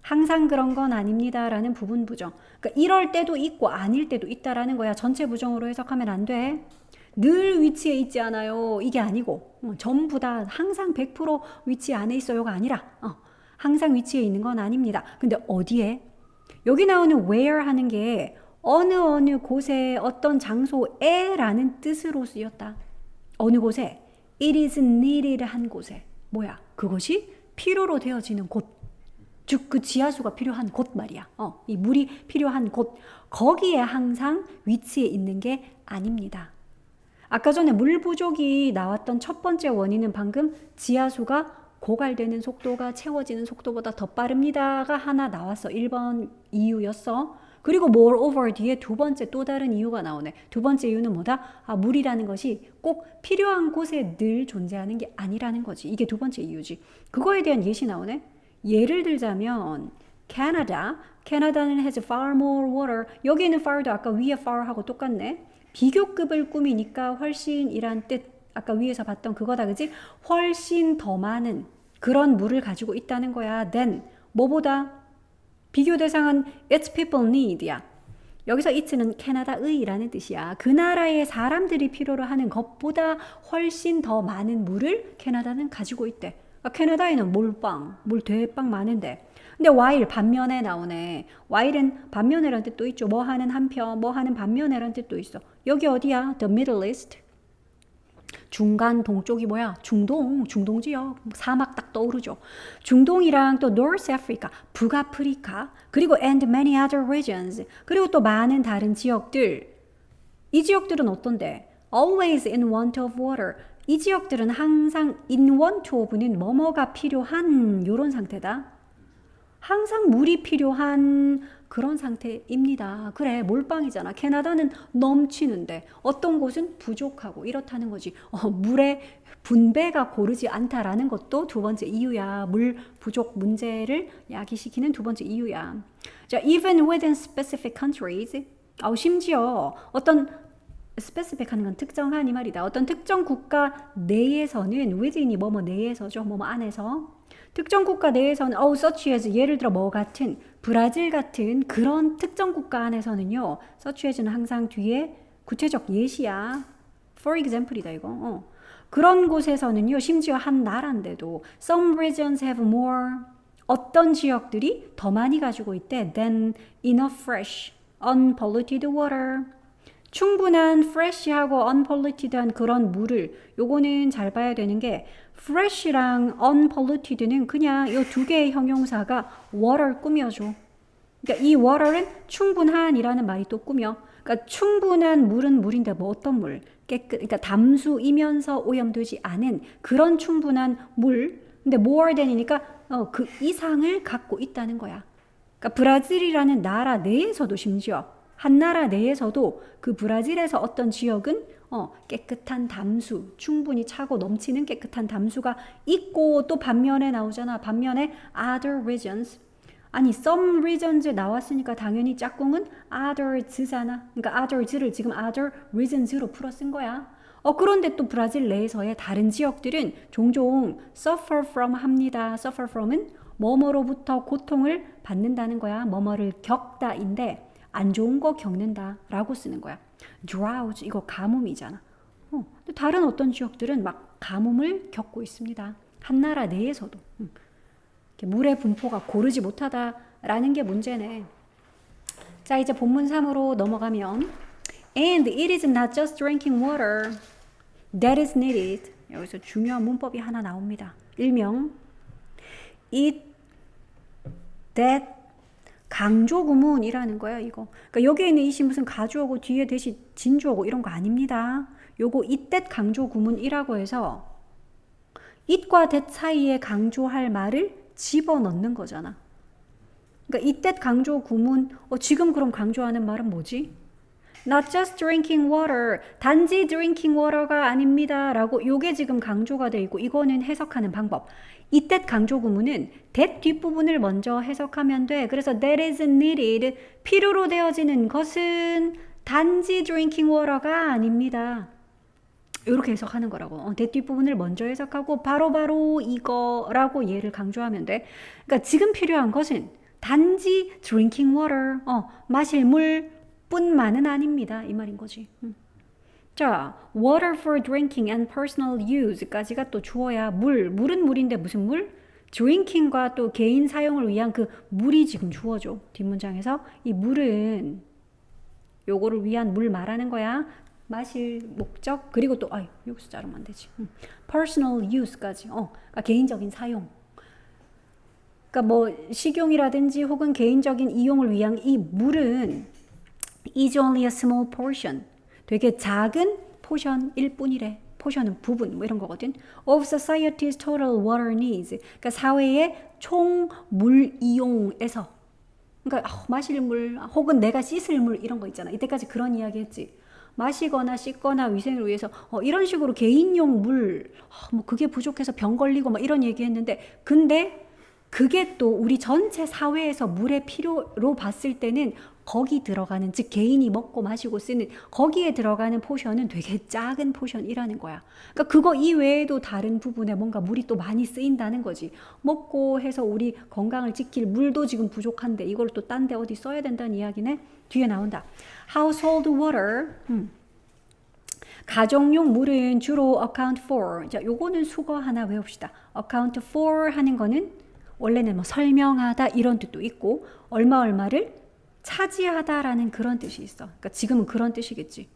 항상 그런 건 아닙니다 라는 부분 부정. 그러니까 이럴 때도 있고 아닐 때도 있다라는 거야. 전체 부정으로 해석하면 안 돼. 늘 위치에 있지 않아요. 이게 아니고 전부 다 항상 100% 위치 안에 있어요가 아니라 항상 위치에 있는 건 아닙니다. 근데 어디에? 여기 나오는 where 하는 게 어느 곳에 어떤 장소에 라는 뜻으로 쓰였다. 어느 곳에? It is needed 한 곳에. 뭐야? 그것이 필요로 되어지는 곳. 즉 그 지하수가 필요한 곳 말이야. 이 물이 필요한 곳. 거기에 항상 위치에 있는 게 아닙니다. 아까 전에 물 부족이 나왔던 첫 번째 원인은 방금 지하수가 고갈되는 속도가 채워지는 속도보다 더 빠릅니다가 하나 나왔어. 1번 이유였어. 그리고 moreover 뒤에 두 번째 또 다른 이유가 나오네. 두 번째 이유는 뭐다? 물이라는 것이 꼭 필요한 곳에 늘 존재하는 게 아니라는 거지. 이게 두 번째 이유지. 그거에 대한 예시 나오네. 예를 들자면 캐나다는 has far more water. 여기 있는 far도 아까 위에 far하고 똑같네. 비교급을 꾸미니까 훨씬이란 뜻, 아까 위에서 봤던 그거다, 그지? 훨씬 더 많은 그런 물을 가지고 있다는 거야. then 뭐보다? 비교 대상은 its people need야. 여기서 it는 캐나다의라는 뜻이야. 그 나라의 사람들이 필요로 하는 것보다 훨씬 더 많은 물을 캐나다는 가지고 있대. 캐나다에는 몰빵, 물 대빵 많은데. 근데 while 반면에 나오네. while은 반면에란 뜻도 있죠. 뭐 하는 한편, 뭐 하는 반면에란 뜻도 있어. 여기 어디야? The Middle East. 중간 동쪽이 뭐야? 중동 지역. 사막 딱 떠오르죠. 중동이랑 또 North Africa, 북아프리카, 그리고 and many other regions. 그리고 또 많은 다른 지역들. 이 지역들은 어떤데? Always in want of water. 이 지역들은 항상 in want of는 뭐뭐가 필요한 요런 상태다. 항상 물이 필요한 그런 상태입니다. 그래, 몰빵이잖아. 캐나다는 넘치는데 어떤 곳은 부족하고 이렇다는 거지. 물의 분배가 고르지 않다라는 것도 두 번째 이유야. 물 부족 문제를 야기시키는 두 번째 이유야. 자, even within specific countries. 심지어 어떤 specific 하는 건 특정한 이 말이다. 어떤 특정 국가 내에서는 within이 뭐뭐 내에서죠. 뭐뭐 안에서. 특정 국가 내에서는 such as 예를 들어 뭐 같은 브라질 같은 그런 특정 국가 안에서는요. such as는 항상 뒤에 구체적 예시야. For example이다 이거. 그런 곳에서는요. 심지어 한 나라인데도 some regions have more 어떤 지역들이 더 많이 가지고 있대 than enough fresh, unpolluted water. 충분한 fresh하고 unpolluted한 그런 물을 요거는 잘 봐야 되는 게 fresh랑 unpolluted는 그냥 이 두 개의 형용사가 water 꾸며줘. 그러니까 이 water는 충분한이라는 말이 또 꾸며. 그러니까 충분한 물은 물인데 뭐 어떤 물? 그러니까 담수이면서 오염되지 않은 그런 충분한 물. 근데 more than이니까 그 이상을 갖고 있다는 거야. 그러니까 브라질이라는 나라 내에서도 심지어 한 나라 내에서도 그 브라질에서 어떤 지역은 깨끗한 담수, 충분히 차고 넘치는 깨끗한 담수가 있고 또 반면에 나오잖아. 반면에 other regions. 아니 some regions 나왔으니까 당연히 짝꿍은 others잖아. 그러니까 others를 지금 other regions로 풀어 쓴 거야. 그런데 또 브라질 내에서의 다른 지역들은 종종 suffer from 합니다. suffer from은 뭐뭐로부터 고통을 받는다는 거야. 뭐뭐를 겪다인데 안 좋은 거 겪는다 라고 쓰는 거야. drought 이거 가뭄이잖아. 근데 다른 어떤 지역들은 막 가뭄을 겪고 있습니다. 한 나라 내에서도. 물의 분포가 고르지 못하다라는 게 문제네. 자, 이제 본문 3으로 넘어가면 And it is not just drinking water that is needed. 여기서 중요한 문법이 하나 나옵니다. 일명 it, that 강조 구문이라는 거야, 이거. 그러니까 여기에 있는 it이 무슨 가주어고 뒤에 대시 진주어고 이런 거 아닙니다. 요거 it that 강조 구문이라고 해서 it과 that 사이에 강조할 말을 집어넣는 거잖아. 그러니까 it that 강조 구문, 지금 그럼 강조하는 말은 뭐지? Not just drinking water, 단지 drinking water가 아닙니다 라고 요게 지금 강조가 돼 있고 이거는 해석하는 방법. it that 강조 구문은 that 뒷부분을 먼저 해석하면 돼. 그래서 that is needed, 필요로 되어지는 것은 단지 drinking water가 아닙니다. 이렇게 해석하는 거라고. that 뒷부분을 먼저 해석하고 바로바로 이거라고 얘를 강조하면 돼. 그러니까 지금 필요한 것은 단지 drinking water, 마실 물 뿐만은 아닙니다. 이 말인 거지. 자, water for drinking and personal use까지가 또 주어야 물은 물인데 무슨 물? drinking과 또 개인 사용을 위한 그 물이 지금 주어죠. 뒷문장에서 이 물은 요거를 위한 물 말하는 거야. 마실 목적 그리고 또 여기서 자르면 안 되지. personal use까지. 그러니까 개인적인 사용. 그러니까 뭐 식용이라든지 혹은 개인적인 이용을 위한 이 물은 is only a small portion. 되게 작은 포션일 뿐이래. 포션은 부분 뭐 이런 거거든. of society's total water needs. 그러니까 사회의 총 물 이용에서. 그러니까 마실 물 혹은 내가 씻을 물 이런 거 있잖아. 이때까지 그런 이야기 했지. 마시거나 씻거나 위생을 위해서 이런 식으로 개인용 물 뭐 그게 부족해서 병 걸리고 막 이런 얘기 했는데 근데 그게 또 우리 전체 사회에서 물의 필요로 봤을 때는 거기 들어가는, 즉 개인이 먹고 마시고 쓰는 거기에 들어가는 포션은 되게 작은 포션이라는 거야. 그러니까 그거 이외에도 다른 부분에 뭔가 물이 또 많이 쓰인다는 거지. 먹고 해서 우리 건강을 지킬 물도 지금 부족한데 이걸 또 딴 데 어디 써야 된다는 이야기네. 뒤에 나온다. Household water. 가정용 물은 주로 account for. 자, 요거는 수거 하나 외웁시다. account for 하는 거는 원래는 뭐 설명하다 이런 뜻도 있고 얼마를 차지하다라는 그런 뜻이 있어. 그러니까 지금은 그런 뜻이겠지.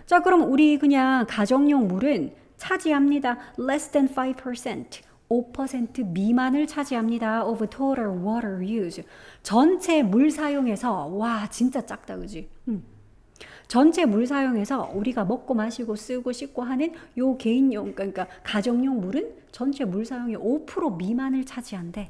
자, 그럼 우리 그냥 가정용 물은 차지합니다. less than 5%. 5% 미만을 차지합니다. of total water use. 전체 물 사용에서 와 진짜 작다 그지? 전체 물 사용에서 우리가 먹고 마시고 쓰고 씻고 하는 요 개인용 그러니까 가정용 물은 전체 물 사용의 5% 미만을 차지한대.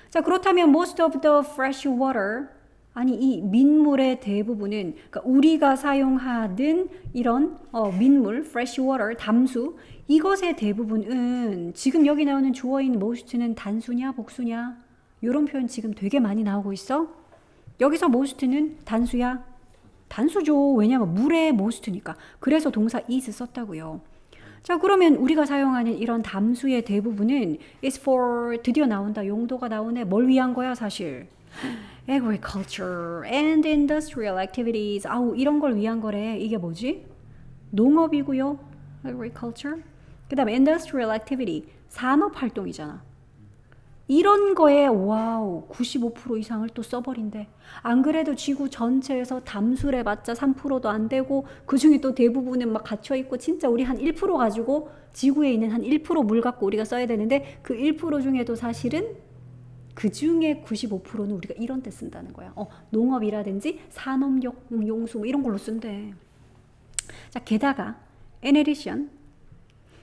자, 그렇다면 most of the fresh water 아니 이 민물의 대부분은 그러니까 우리가 사용하는 이런 민물, fresh water, 담수 이것의 대부분은 지금 여기 나오는 주어인 most는 단수냐 복수냐 이런 표현 지금 되게 많이 나오고 있어. 여기서 most는 단수야? 단수죠. 왜냐면 물의 most니까. 그래서 동사 is 썼다고요. 자, 그러면 우리가 사용하는 이런 담수의 대부분은 is for 드디어 나온다. 용도가 나오네. 뭘 위한 거야 사실? Agriculture and industrial activities. 아우 이런 걸 위한 거래. 이게 뭐지? 농업이고요. Agriculture. 그 다음에 industrial activity. 산업활동이잖아. 이런 거에 와우 95% 이상을 또 써버린대. 안 그래도 지구 전체에서 담수를 봤자 3%도 안 되고 그 중에 또 대부분은 막 갇혀있고 진짜 우리 한 1% 가지고 지구에 있는 한 1%물 갖고 우리가 써야 되는데 그 1% 중에도 사실은 그 중에 95%는 우리가 이런 데 쓴다는 거야. 농업이라든지 산업용수 뭐 이런 걸로 쓴대. 자, 게다가 in addition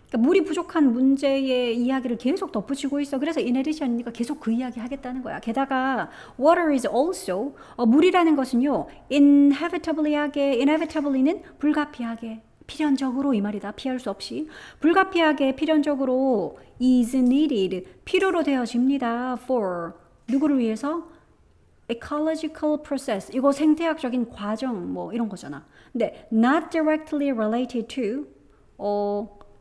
그러니까 물이 부족한 문제의 이야기를 계속 덧붙이고 있어. 그래서 in addition이니까 계속 그 이야기 하겠다는 거야. 게다가 water is also 물이라는 것은요 inevitably는 불가피하게 필연적으로 이 말이다. 피할 수 없이 불가피하게 필연적으로 is needed 필요로 되어집니다. for 누구를 위해서? ecological process 이거 생태학적인 과정 뭐 이런 거잖아. 근데 not directly related to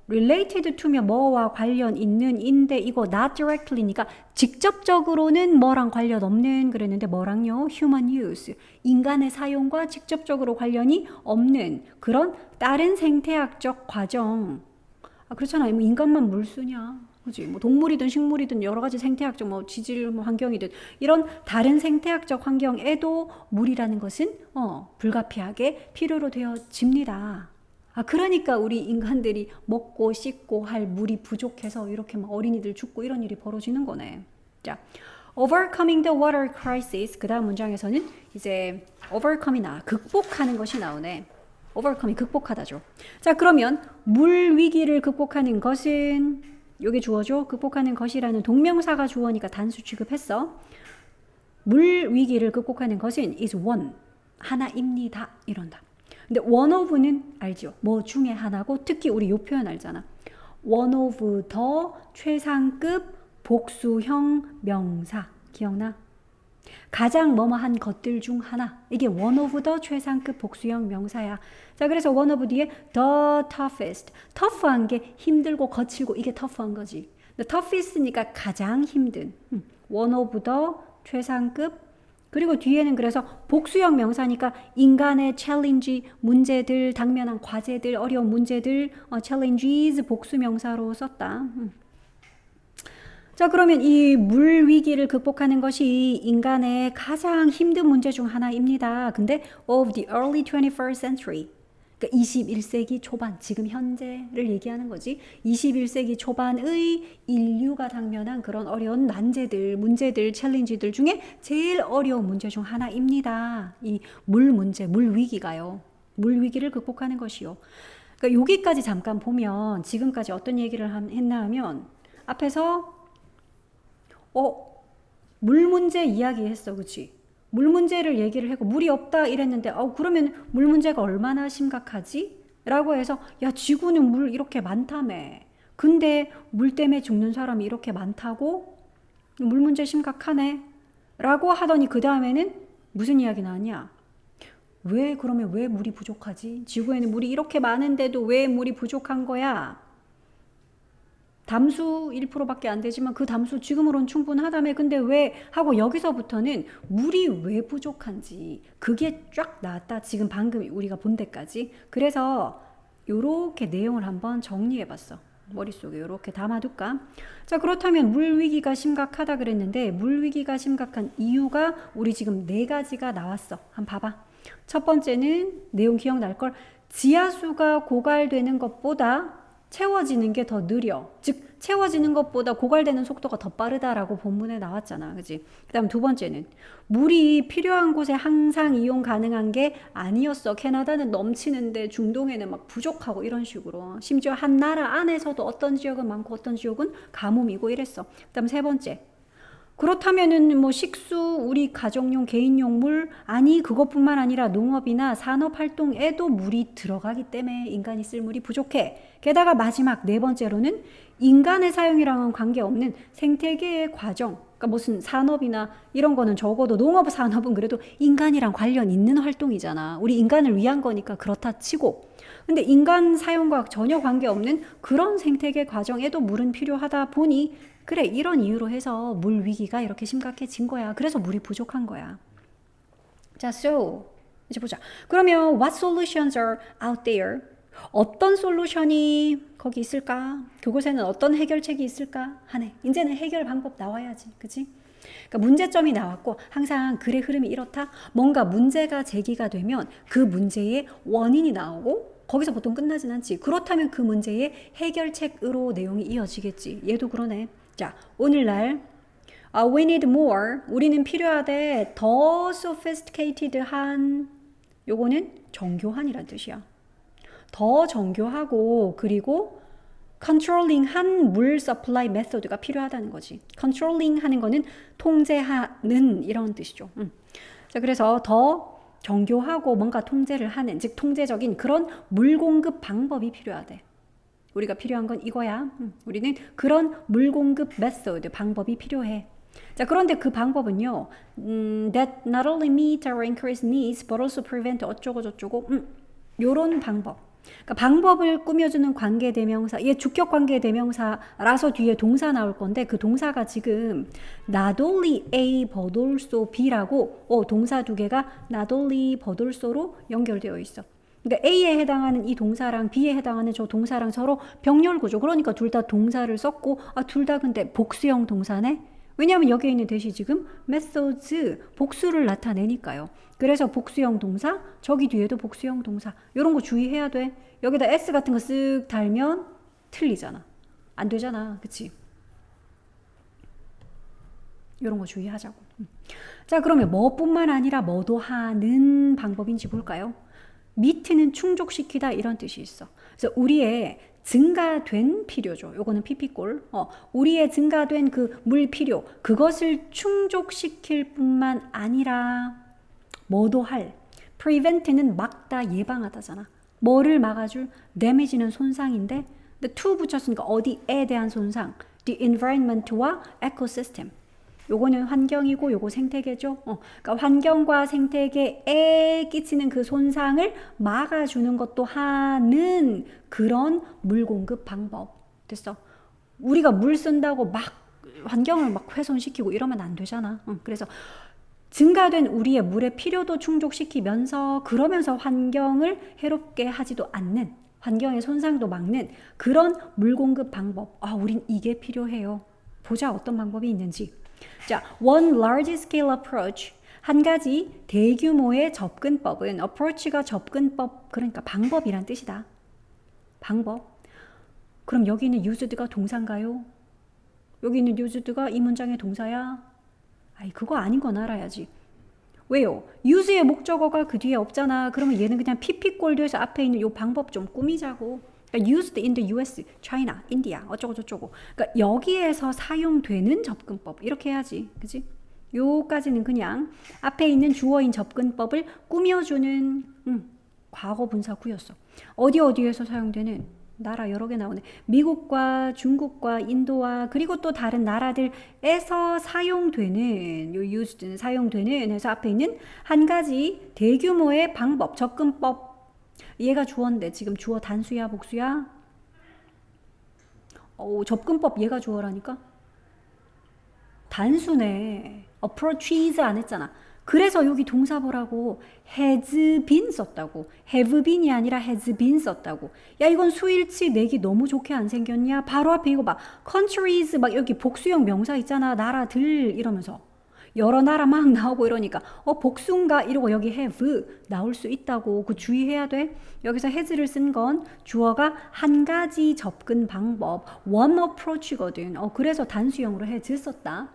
related to면 뭐와 관련 있는 인데 이거 not directly니까 직접적으로는 뭐랑 관련 없는 그랬는데 뭐랑요? human use 인간의 사용과 직접적으로 관련이 없는 그런 다른 생태학적 과정. 그렇잖아. 뭐 인간만 물 쓰냐? 그지? 뭐 동물이든 식물이든 여러 가지 생태학적 뭐 지질 뭐 환경이든 이런 다른 생태학적 환경에도 물이라는 것은 불가피하게 필요로 되어집니다. 그러니까 우리 인간들이 먹고 씻고 할 물이 부족해서 이렇게 막 어린이들 죽고 이런 일이 벌어지는 거네. 자, overcoming the water crisis. 그 다음 문장에서는 이제 overcome이나 극복하는 것이 나오네. overcome이 극복하다죠. 자, 그러면 물 위기를 극복하는 것은 요게 주어죠. 극복하는 것이라는 동명사가 주어니까 단수 취급했어. 물 위기를 극복하는 것은 is one. 하나입니다. 이런다. 근데 one of는 알죠? 뭐 중에 하나고 특히 우리 요 표현 알잖아. one of the 최상급 복수형 명사. 기억나? 가장 뭐뭐한 것들 중 하나. 이게 one of the 최상급 복수형 명사야. 자, 그래서 one of 뒤에 the toughest. tough한 게 힘들고 거칠고 이게 tough한 거지. the toughest니까 가장 힘든. one of the 최상급 그리고 뒤에는 그래서 복수형 명사니까 인간의 챌린지, 문제들, 당면한 과제들, 어려운 문제들, challenges 복수 명사로 썼다. 자, 그러면 이 물 위기를 극복하는 것이 인간의 가장 힘든 문제 중 하나입니다. 근데 of the early 21st century. 그러니까 21세기 초반, 지금 현재를 얘기하는 거지. 21세기 초반의 인류가 당면한 그런 어려운 난제들, 문제들, 챌린지들 중에 제일 어려운 문제 중 하나입니다. 이 물 문제, 물 위기가요. 물 위기를 극복하는 것이요. 그러니까 여기까지 잠깐 보면 지금까지 어떤 얘기를 했나 하면 앞에서 물 문제 이야기했어. 그치? 물 문제를 얘기를 하고 물이 없다 이랬는데 그러면 물 문제가 얼마나 심각하지? 라고 해서 야 지구는 물 이렇게 많다며. 근데 물 때문에 죽는 사람이 이렇게 많다고? 물 문제 심각하네. 라고 하더니 그 다음에는 무슨 이야기 나왔냐? 그러면 왜 물이 부족하지? 지구에는 물이 이렇게 많은데도 왜 물이 부족한 거야? 담수 1%밖에 안 되지만 그 담수 지금으로는 충분하다며. 근데 왜? 하고 여기서부터는 물이 왜 부족한지 그게 쫙 나왔다. 지금 방금 우리가 본 데까지. 그래서 요렇게 내용을 한번 정리해봤어. 머릿속에 이렇게 담아둘까? 자, 그렇다면 물 위기가 심각하다 그랬는데 물 위기가 심각한 이유가 우리 지금 4가지가 나왔어. 한번 봐봐. 첫 번째는 내용 기억날걸? 지하수가 고갈되는 것보다 채워지는 게 더 느려. 즉 채워지는 것보다 고갈되는 속도가 더 빠르다라고 본문에 나왔잖아. 그지? 그 다음 두 번째는 물이 필요한 곳에 항상 이용 가능한 게 아니었어. 캐나다는 넘치는데 중동에는 막 부족하고 이런 식으로. 심지어 한 나라 안에서도 어떤 지역은 많고 어떤 지역은 가뭄이고 이랬어. 그 다음 세 번째. 그렇다면은 뭐 식수, 우리 가정용, 개인용 물, 아니 그것뿐만 아니라 농업이나 산업 활동에도 물이 들어가기 때문에 인간이 쓸 물이 부족해. 게다가 마지막 4번째로는 인간의 사용이랑은 관계없는 생태계의 과정. 그러니까 무슨 산업이나 이런 거는 적어도 농업 산업은 그래도 인간이랑 관련 있는 활동이잖아. 우리 인간을 위한 거니까 그렇다 치고. 근데 인간 사용과 전혀 관계없는 그런 생태계 과정에도 물은 필요하다 보니 그래, 이런 이유로 해서 물 위기가 이렇게 심각해진 거야. 그래서 물이 부족한 거야. 자, so 이제 보자. 그러면 what solutions are out there? 어떤 솔루션이 거기 있을까? 그곳에는 어떤 해결책이 있을까? 하네. 이제는 해결 방법 나와야지. 그치? 그러니까 문제점이 나왔고 항상 글의 흐름이 이렇다. 뭔가 문제가 제기가 되면 그 문제의 원인이 나오고 거기서 보통 끝나진 않지. 그렇다면 그 문제의 해결책으로 내용이 이어지겠지. 얘도 그러네. 자, 오늘날 we need more. 우리는 필요하대. 더 sophisticated한. 요거는 정교한이란 뜻이야. 더 정교하고 그리고 controlling한 물 supply method가 필요하다는 거지. controlling 하는 거는 통제하는 이런 뜻이죠. 자, 그래서 더 정교하고 뭔가 통제를 하는, 즉 통제적인 그런 물 공급 방법이 필요하대. 우리가 필요한 건 이거야. 우리는 그런 물 공급 메소드, 방법이 필요해. 자, 그런데 그 방법은요. that not only meet our increased needs but also prevent 어쩌고 저쩌고 요런 방법. 그러니까 방법을 꾸며주는 관계대명사, 얘 주격 관계대명사라서 뒤에 동사 나올 건데 그 동사가 지금 not only A but also B라고 동사 두 개가 not only but also로 연결되어 있어. 그러니까 A에 해당하는 이 동사랑 B에 해당하는 저 동사랑 서로 병렬 구조. 그러니까 둘 다 동사를 썼고 둘 다 근데 복수형 동사네. 왜냐하면 여기에 있는 대시 지금 methods 복수를 나타내니까요. 그래서 복수형 동사, 저기 뒤에도 복수형 동사. 이런 거 주의해야 돼. 여기다 S 같은 거 쓱 달면 틀리잖아. 안 되잖아. 그치? 이런 거 주의하자고. 자, 그러면 뭐뿐만 아니라 뭐도 하는 방법인지 볼까요? 미트는 충족시키다 이런 뜻이 있어. 그래서 우리의 증가된 필요죠. 요거는 PP골. 우리의 증가된 그 물 필요, 그것을 충족시킬 뿐만 아니라 뭐도 할. prevent는 막다, 예방하다잖아. 뭐를 막아줄? damage는 손상인데 근데 to 붙였으니까 어디에 대한 손상? the environment와 ecosystem. 요거는 환경이고 요거 생태계죠. 그러니까 환경과 생태계에 끼치는 그 손상을 막아주는 것도 하는 그런 물 공급 방법. 됐어. 우리가 물 쓴다고 막 환경을 막 훼손시키고 이러면 안 되잖아. 그래서 증가된 우리의 물의 필요도 충족시키면서 그러면서 환경을 해롭게 하지도 않는, 환경의 손상도 막는 그런 물 공급 방법. 우린 이게 필요해요. 보자 어떤 방법이 있는지. 자, one large scale approach. 한 가지 대규모의 접근법은 approach가 접근법, 그러니까 방법이란 뜻이다. 방법. 그럼 여기 있는 used가 동사인가요? 여기 있는 used가 이 문장의 동사야? 그거 아닌 건 알아야지. 왜요? use의 목적어가 그 뒤에 없잖아. 그러면 얘는 그냥 pp꼴 돼서 앞에 있는 요 방법 좀 꾸미자고. 그러니까 used in the US, China, India 어쩌고 저쩌고. 그러니까 여기에서 사용되는 접근법 이렇게 해야지, 그지? 요까지는 그냥 앞에 있는 주어인 접근법을 꾸며주는 과거 분사구였어. 어디에서 사용되는 나라 여러 개 나오네. 미국과 중국과 인도와 그리고 또 다른 나라들에서 사용되는 요 used는 사용되는 해서 앞에 있는 한 가지 대규모의 방법, 접근법. 얘가 주어인데 지금 주어 단수야, 복수야? 접근법 얘가 주어라니까? 단수네. approaches 안 했잖아. 그래서 여기 동사 보라고 has been 썼다고. have been이 아니라 has been 썼다고. 야 이건 수일치 내기 너무 좋게 안 생겼냐? 바로 앞에 이거 봐. countries 막 여기 복수형 명사 있잖아. 나라들 이러면서. 여러 나라 막 나오고 이러니까 복수인가 이러고 여기 have 나올 수 있다고. 그 주의해야 돼. 여기서 has를 쓴 건 주어가 한 가지 접근 방법 one approach거든. 그래서 단수형으로 has 썼다.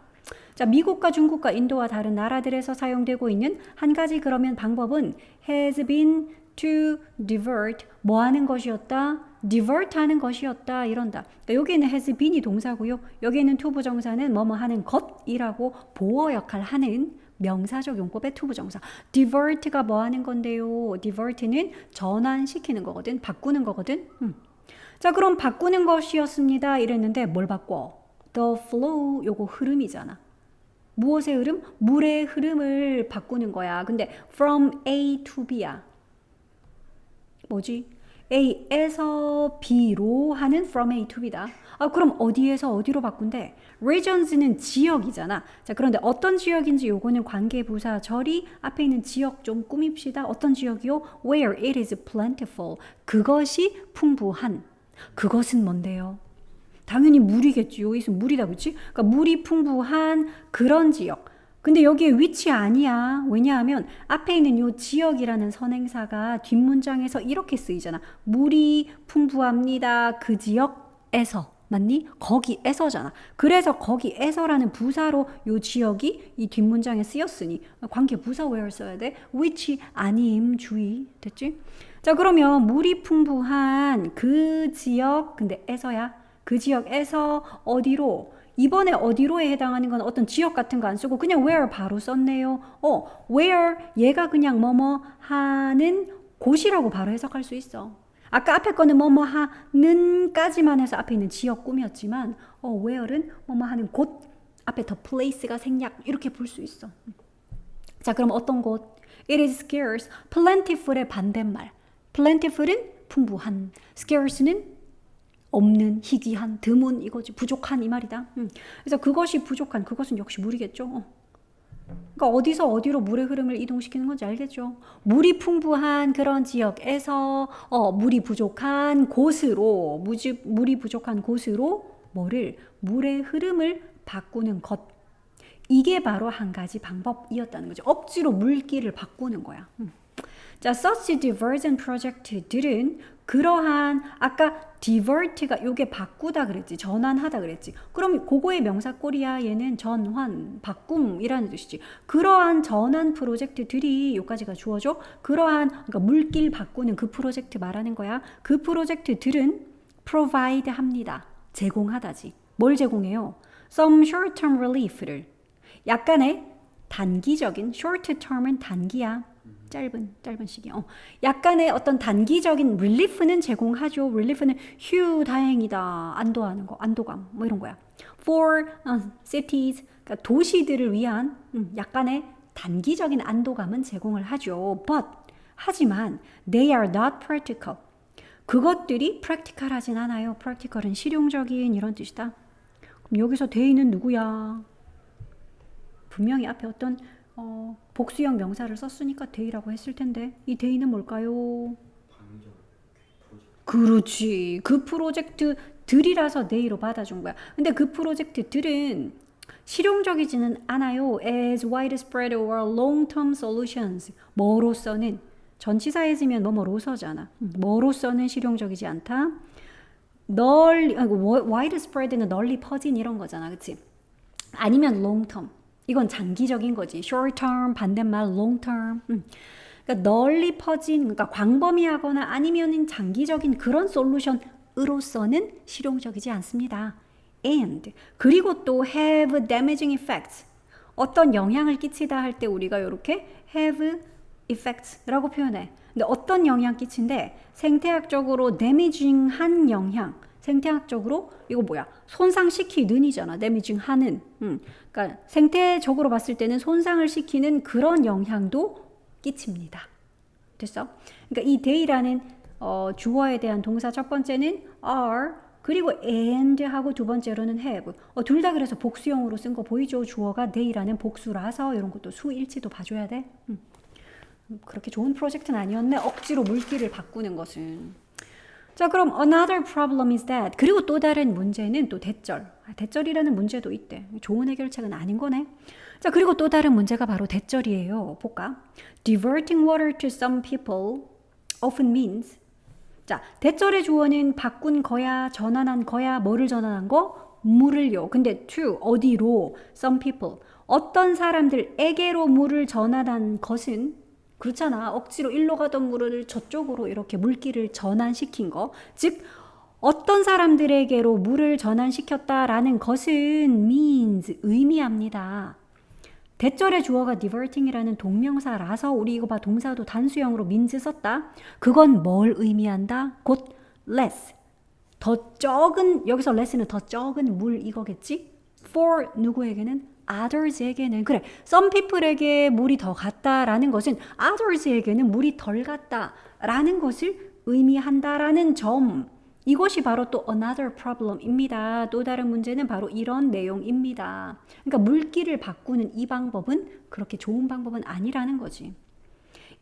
자, 미국과 중국과 인도와 다른 나라들에서 사용되고 있는 한 가지 그러면 방법은 has been to divert 뭐 하는 것이었다? divert 하는 것이었다 이런다. 그러니까 여기에는 has been이 동사고요. 여기에는 to 부정사는 뭐뭐 하는 것이라고 보어 역할 하는 명사적 용법의 to 부정사. divert가 뭐 하는 건데요? divert는 전환시키는 거거든. 바꾸는 거거든. 자, 그럼 바꾸는 것이었습니다. 이랬는데 뭘 바꿔? the flow 요거 흐름이잖아. 무엇의 흐름? 물의 흐름을 바꾸는 거야. 근데 from A to B야. 뭐지? A에서 B로 하는 from A to B다. 그럼 어디에서 어디로 바꾼대? regions는 지역이잖아. 자, 그런데 어떤 지역인지 요거는 관계부사 절이 앞에 있는 지역 좀 꾸밉시다. 어떤 지역이요? Where it is plentiful. 그것이 풍부한. 그것은 뭔데요? 당연히 물이겠지. 여기서 물이다, 그치? 그러니까 물이 풍부한 그런 지역. 근데 여기에 위치 아니야. 왜냐하면 앞에 있는 요 지역이라는 선행사가 뒷문장에서 이렇게 쓰이잖아. 물이 풍부합니다. 그 지역에서. 맞니? 거기에서잖아. 그래서 거기에서라는 부사로 요 지역이 이 뒷문장에 쓰였으니 관계 부사 where 써야 돼. which 아님 주의. 됐지? 자, 그러면 물이 풍부한 그 지역 근데 에서야. 그 지역에서 어디로 이번에 어디로에 해당하는 건 어떤 지역 같은 거 안 쓰고 그냥 where 바로 썼네요. where 얘가 그냥 뭐뭐 하는 곳이라고 바로 해석할 수 있어. 아까 앞에 거는 뭐뭐 하는까지만 해서 앞에 있는 지역 꾸몄지만 where는 뭐뭐 하는 곳 앞에 더 place가 생략 이렇게 볼 수 있어. 자, 그럼 어떤 곳? It is scarce. plentiful의 반대말. plentiful은 풍부한. scarce는 없는, 희귀한, 드문 이거지. 부족한 이 말이다. 그래서 그것이 부족한, 그것은 역시 물이겠죠. 그러니까 어디서 어디로 물의 흐름을 이동시키는 건지 알겠죠. 물이 풍부한 그런 지역에서 물이 부족한 곳으로 물이 부족한 곳으로 물의 흐름을 바꾸는 것. 이게 바로 한 가지 방법이었다는 거죠. 억지로 물길을 바꾸는 거야. 자, such diversion project들은 그러한 아까 divert가 요게 바꾸다 그랬지. 전환하다 그랬지. 그럼 그거의 명사꼴이야. 얘는 전환, 바꿈이라는 뜻이지. 그러한 전환 프로젝트들이 요까지가 주어져. 그러니까 물길 바꾸는 그 프로젝트 말하는 거야. 그 프로젝트들은 provide 합니다. 제공하다지. 뭘 제공해요? Some short-term relief를. 약간의 단기적인 short term은 단기야. 짧은 시기. 약간의 어떤 단기적인 relief는 제공하죠. relief는 휴 다행이다. 안도하는 거. 안도감. 뭐 이런 거야. for cities 그러니까 도시들을 위한 약간의 단기적인 안도감은 제공을 하죠. but 하지만 they are not practical. 그것들이 practical하진 않아요. practical은 실용적인 이런 뜻이다. 그럼 여기서 they는 누구야? 분명히 앞에 어떤 복수형 명사를 썼으니까 they라고 했을 텐데 이 they는 뭘까요? 그렇지. 그 프로젝트들이라서 they로 받아준 거야. 근데 그 프로젝트들은 실용적이지는 않아요. as widespread or long-term solutions. 뭐로서는 전치사에서면 뭐로서잖아. 뭐로서는 실용적이지 않다. widespread는 널리 퍼진 이런 거잖아. 그치? 아니면 long-term. 이건 장기적인 거지. short term 반대말 long term. 그러니까 널리 퍼진 그러니까 광범위하거나 아니면은 장기적인 그런 솔루션으로서는 실용적이지 않습니다. and 그리고 또 have damaging effects. 어떤 영향을 끼치다 할 때 우리가 이렇게 have effects라고 표현해. 근데 어떤 영향 끼친데 생태학적으로 damaging한 영향. 생태학적으로 이거 뭐야? 손상시키는이잖아. damaging하는. 그러니까 생태적으로 봤을 때는 손상을 시키는 그런 영향도 끼칩니다. 됐어? 그러니까 이 they라는 주어에 대한 동사 첫 번째는 are 그리고 and 하고 두 번째로는 have. 둘 다 그래서 복수형으로 쓴 거 보이죠? 주어가 they라는 복수라서 이런 것도 수일치도 봐줘야 돼. 그렇게 좋은 프로젝트는 아니었네. 억지로 물기를 바꾸는 것은. 자, 그럼 another problem is that. 그리고 또 다른 문제는 또 대절. 대절이라는 문제도 있대. 좋은 해결책은 아닌 거네. 자, 그리고 또 다른 문제가 바로 대절이에요. 볼까? Diverting water to some people often means. 자, 대절의 주어는 바꾼 거야, 전환한 거야, 뭐를 전환한 거? 물을요. 근데 to 어디로? Some people. 어떤 사람들에게로 물을 전환한 것은 그렇잖아. 억지로 일로 가던 물을 저쪽으로 이렇게 물기를 전환시킨 거. 즉 어떤 사람들에게로 물을 전환시켰다라는 것은 means 의미합니다. 대절의 주어가 diverting이라는 동명사라서 우리 이거 봐 동사도 단수형으로 means 썼다. 그건 뭘 의미한다? 곧 less. 더 적은 여기서 less는 더 적은 물 이거겠지? for 누구에게는? others에게는 그래 some people에게 물이 더 갔다라는 것은 others에게는 물이 덜 갔다라는 것을 의미한다라는 점 이것이 바로 또 another problem입니다. 또 다른 문제는 바로 이런 내용입니다. 그러니까 물기를 바꾸는 이 방법은 그렇게 좋은 방법은 아니라는 거지.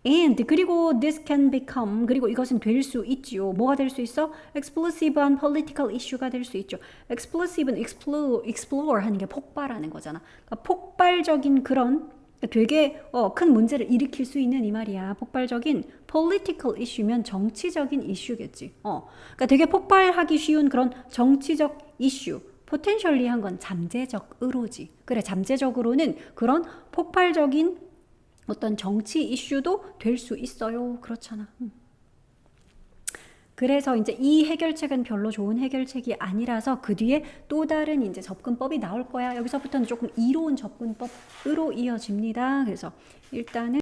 And 그리고 this can become 그리고 이것은 될 수 있지요. 뭐가 될 수 있어? explosive한 political issue가 될 수 있죠. explosive는 explore 하는 게 폭발하는 거잖아. 그러니까 폭발적인 그런 되게 큰 문제를 일으킬 수 있는 이 말이야. 폭발적인 political issue면 정치적인 이슈겠지. 그러니까 되게 폭발하기 쉬운 그런 정치적 이슈. potentially한 건 잠재적으로지. 그래 잠재적으로는 그런 폭발적인 어떤 정치 이슈도 될 수 있어요. 그렇잖아. 그래서 이제 이 해결책은 별로 좋은 해결책이 아니라서 그 뒤에 또 다른 이제 접근법이 나올 거야. 여기서부터는 조금 이로운 접근법으로 이어집니다. 그래서 일단은